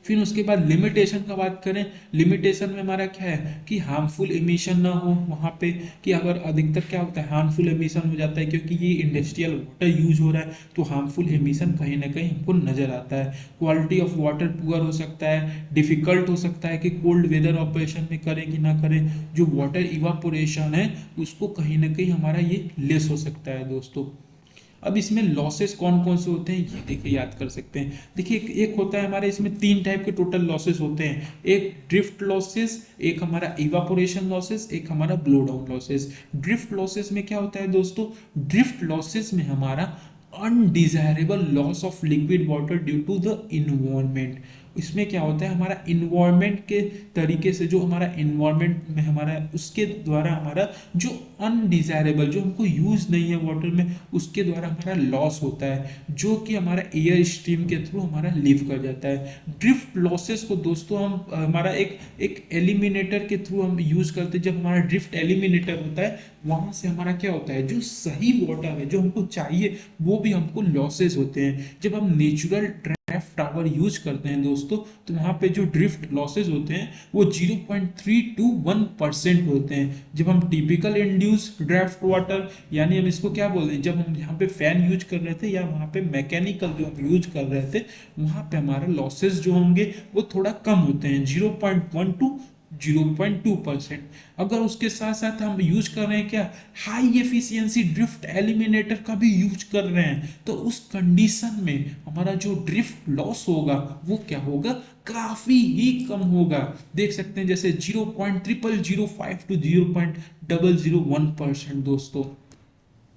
Speaker 1: फिर उसके बाद लिमिटेशन का बात करें, लिमिटेशन में हमारा क्या है कि हार्मफुल एमिशन ना हो वहां पे, कि अगर अधिकतर क्या होता है हार्मफुल एमिशन हो जाता है, क्योंकि ये इंडस्ट्रियल वाटर यूज हो रहा है तो हार्मफुल एमिशन कहीं ना कहीं हमको नजर आता है। क्वालिटी ऑफ वाटर पुअर हो सकता है, डिफिकल्ट हो सकता है कि कोल्ड वेदर ऑपरेशन में करें कि ना करें, जो वाटर इवापोरेशन है उसको कहीं ना कहीं हमारा ये लेस हो सकता है दोस्तों। अब इसमें लॉसेस कौन कौन से होते हैं ये देखिए याद कर सकते हैं। देखिए एक होता है हमारे, इसमें तीन टाइप के टोटल लॉसेस होते हैं, एक ड्रिफ्ट लॉसेस, एक हमारा इवापोरेशन लॉसेस, एक हमारा blow down losses. Drift losses में क्या होता है दोस्तों, ड्रिफ्ट लॉसेस में हमारा undesirable loss of liquid water due to the environment. इसमें क्या होता है, हमारा इन्वायरमेंट के तरीके से, जो हमारा इन्वायरमेंट में हमारा उसके द्वारा हमारा जो अनडिजायरेबल, जो हमको यूज नहीं है वाटर में, उसके द्वारा हमारा लॉस होता है, जो कि हमारा एयर स्ट्रीम के थ्रू हमारा लीव कर जाता है। ड्रिफ्ट लॉसेस को दोस्तों हम हमारा एक एलिमिनेटर के थ्रू हम यूज करते हैं। जब हमारा ड्रिफ्ट एलिमिनेटर होता है, वहां से हमारा क्या होता है, जो सही वाटर है जो हमको चाहिए वो भी हमको लॉसेस होते हैं। जब हम नेचुरल ड्राफ्ट टावर यूज करते हैं दोस्तों, तो वहां पे जो ड्रिफ्ट लॉसेस होते हैं वो 0.321% होते हैं। जब हम टिपिकल इंड्यूस ड्राफ्ट वाटर, यानी हम इसको क्या बोलते हैं, जब हम यहाँ पे फैन यूज कर रहे थे या वहां पे मैकेनिकल जो हम यूज कर रहे थे, वहां पे हमारे लॉसेस जो होंगे वो थोड़ा कम होते हैं, 0.1 to 0.2%। अगर उसके साथ साथ हम यूज कर रहे हैं क्या, हाई एफिशिएंसी ड्रिफ्ट एलिमिनेटर का भी यूज कर रहे हैं, तो उस कंडीशन में हमारा जो ड्रिफ्ट लॉस होगा वो क्या होगा, काफी ही कम होगा। देख सकते हैं जैसे 0.0005 to 0.001% दोस्तों।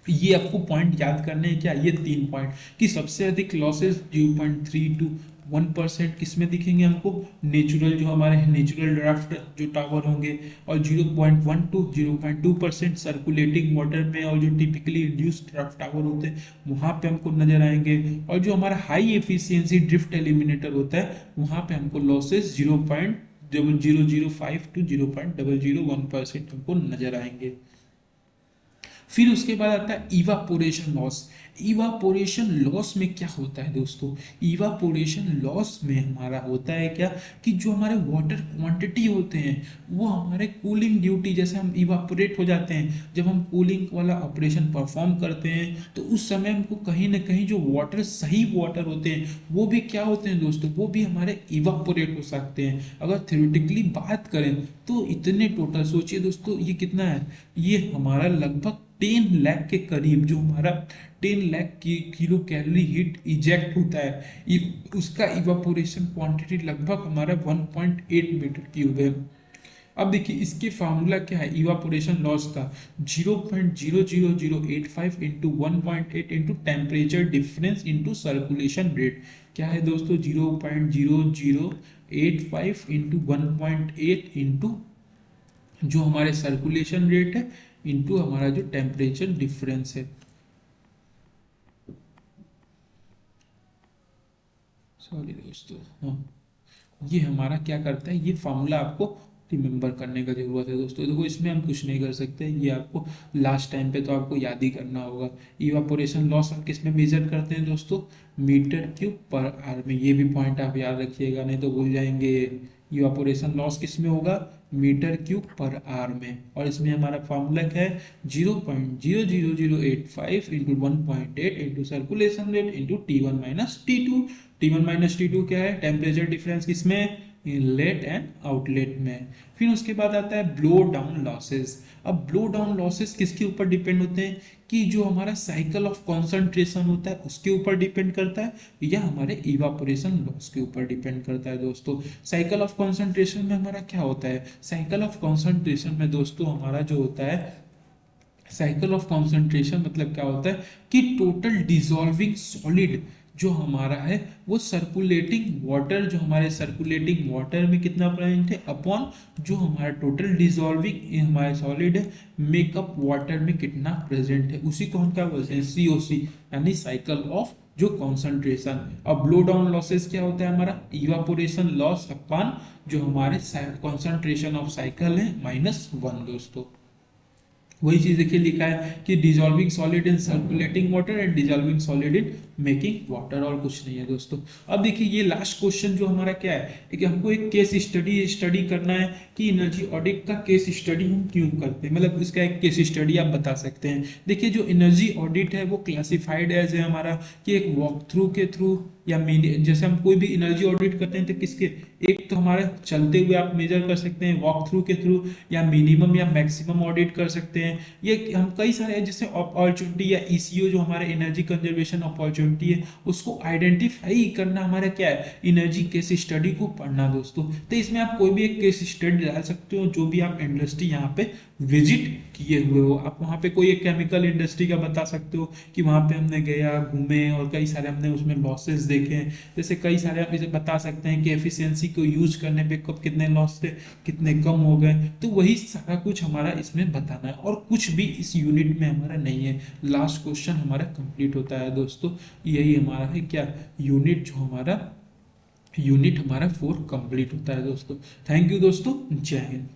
Speaker 1: ये आपको पॉइंट याद करने हैं क्या, ये तीन पॉइंट, कि सबसे अधिक लॉसेस 0.3 to 1% किसमें दिखेंगे हमको, नेचुरल जो हमारे नेचुरल ड्राफ्ट जो टावर होंगे, और 0.1 to 0.2% सर्कुलेटिंग वाटर में, और जो टिपिकली इंड्यूस्ड ड्राफ्ट टावर होते हैं वहां पे हमको नजर आएंगे। और जो हमारा हाई एफिशिएंसी ड्रिफ्ट एलिमिनेटर होता है वहां पे हमको लॉसेस 0.0005 to 0.001% हमको नजर आएंगे। फिर उसके बाद आता है इवापोरेशन लॉस। इवापोरेशन लॉस में क्या होता है दोस्तों, इवापोरेशन लॉस में हमारा होता है क्या, कि जो हमारे वाटर क्वांटिटी होते हैं वो हमारे कूलिंग ड्यूटी, जैसे हम इवापोरेट हो जाते हैं, जब हम कूलिंग वाला ऑपरेशन परफॉर्म करते हैं तो उस समय हमको कहीं ना कहीं जो वाटर, सही वाटर होते हैं वो भी क्या होते हैं दोस्तों, वो भी हमारे इवापोरेट हो सकते हैं। अगर थ्योरेटिकली बात करें तो इतने टोटल सोचिए दोस्तों, ये कितना है, ये हमारा लगभग 10 लाख के करीब जो हमारा 10 लाख की किलो कैलोरी हीट इजेक्ट होता है, उसका इवापोरेशन क्वांटिटी लगभग हमारा 1.8 मीटर क्यूब है। अब देखिए इसके फार्मूला क्या है इवापोरेशन लॉस का, 0.00085 into 1.8 into temperature difference into circulation rate. क्या है दोस्तों, 0.0085 इंटू 1.8 इंटू जो हमारे सर्कुलेशन रेट है इंटू हमारा जो टेम्परेचर डिफरेंस है। सॉरी दोस्तों, हाँ, ये हमारा क्या करता है, ये फॉर्मूला आपको रिमेंबर करने का जरूरत है दोस्तों। देखो इसमें हम कुछ नहीं कर सकते, ये आपको लास्ट टाइम पे तो आपको याद ही करना होगा। इवापोरेशन लॉस हम किस में मेजर करते हैं दोस्तों, मीटर क्यूब पर आवर में। ये भी पॉइंट आप याद रखिएगा, नहीं तो भूल जाएंगे। इवापोरेशन लॉस किस में होगा, मीटर क्यूब पर आवर में। और इसमें हमारा फॉर्मूला क्या है, 0.00085 into 1.8 into circulation rate into T1 - T2। T1 - T2 क्या है, टेम्परेचर डिफरेंस किसमें, इनलेट एंड आउटलेट में। फिर उसके बाद आता है ब्लो डाउन लॉसेस। अब ब्लो डाउन लॉसेस किसके ऊपर डिपेंड होते हैं, कि जो हमारा साइकिल ऑफ कॉन्सेंट्रेशन होता है उसके ऊपर डिपेंड करता है, या हमारे इवापोरेशन लॉस के ऊपर डिपेंड करता है दोस्तों। साइकिल ऑफ कॉन्सेंट्रेशन में हमारा क्या होता है, साइकिल ऑफ कॉन्सेंट्रेशन में दोस्तों हमारा जो होता है, साइकिल ऑफ कॉन्सेंट्रेशन मतलब क्या होता है, कि टोटल डिसॉल्विंग सॉलिड जो हमारा है वो सर्कुलेटिंग वाटर, जो हमारे सर्कुलेटिंग वाटर में कितना प्रेजेंट है अपॉन जो हमारा टोटल डिसॉल्विंग हमारे सॉलिड है मेकअप वाटर में कितना प्रेजेंट है, उसी को हम क्या बोलते हैं, सीओसी, यानी साइकिल ऑफ जो कॉन्सेंट्रेशन। अब ब्लो डाउन लॉसेस क्या होता है हमारा, इवापोरेशन लॉस अपॉन जो हमारे कॉन्सेंट्रेशन ऑफ साइकिल है -1 दोस्तों। वही चीज देखिए लिखा है कि dissolving solid in circulating water and dissolving solid in making water, और कुछ नहीं है दोस्तों। अब देखिए ये लास्ट क्वेश्चन जो हमारा क्या है कि हमको एक केस स्टडी करना है कि एनर्जी ऑडिट का केस स्टडी हम क्यों करते हैं, मतलब इसका एक केस स्टडी आप बता सकते हैं। देखिए जो एनर्जी ऑडिट है वो क्लासिफाइड एज है हमारा कि एक वॉक थ्रू के थ्रू, या जैसे हम कोई भी एनर्जी ऑडिट करते हैं तो किसके, एक तो हमारे चलते हुए आप मेजर कर सकते हैं वॉक थ्रू के थ्रू, या मिनिमम या मैक्सिमम ऑडिट कर सकते हैं। ये हम कई सारे जैसे अपॉर्चुनिटी या ईसीओ जो हमारे एनर्जी कंजर्वेशन अपॉर्चुनिटी है उसको आइडेंटिफाई करना हमारा क्या है, एनर्जी केस स्टडी को पढ़ना दोस्तों। तो इसमें आप कोई भी एक केस स्टडी डाल सकते हो, जो भी आप इंडस्ट्री यहाँ पे विजिट किए हुए हो। आप वहाँ पे कोई एक केमिकल इंडस्ट्री का बता सकते हो कि वहाँ पे हमने गया घूमे और कई सारे हमने उसमें लॉसेस देखे हैं। जैसे कई सारे आप इसे बता सकते हैं कि एफिशिएंसी को यूज करने पे कब कितने लॉस थे, कितने कम हो गए। तो वही सारा कुछ हमारा इसमें बताना है, और कुछ भी इस यूनिट में हमारा नहीं है। लास्ट क्वेश्चन हमारा कंप्लीट होता है दोस्तों। यही हमारा है क्या, यूनिट हमारा 4 कंप्लीट होता है दोस्तों। थैंक यू दोस्तों, जय हिंद।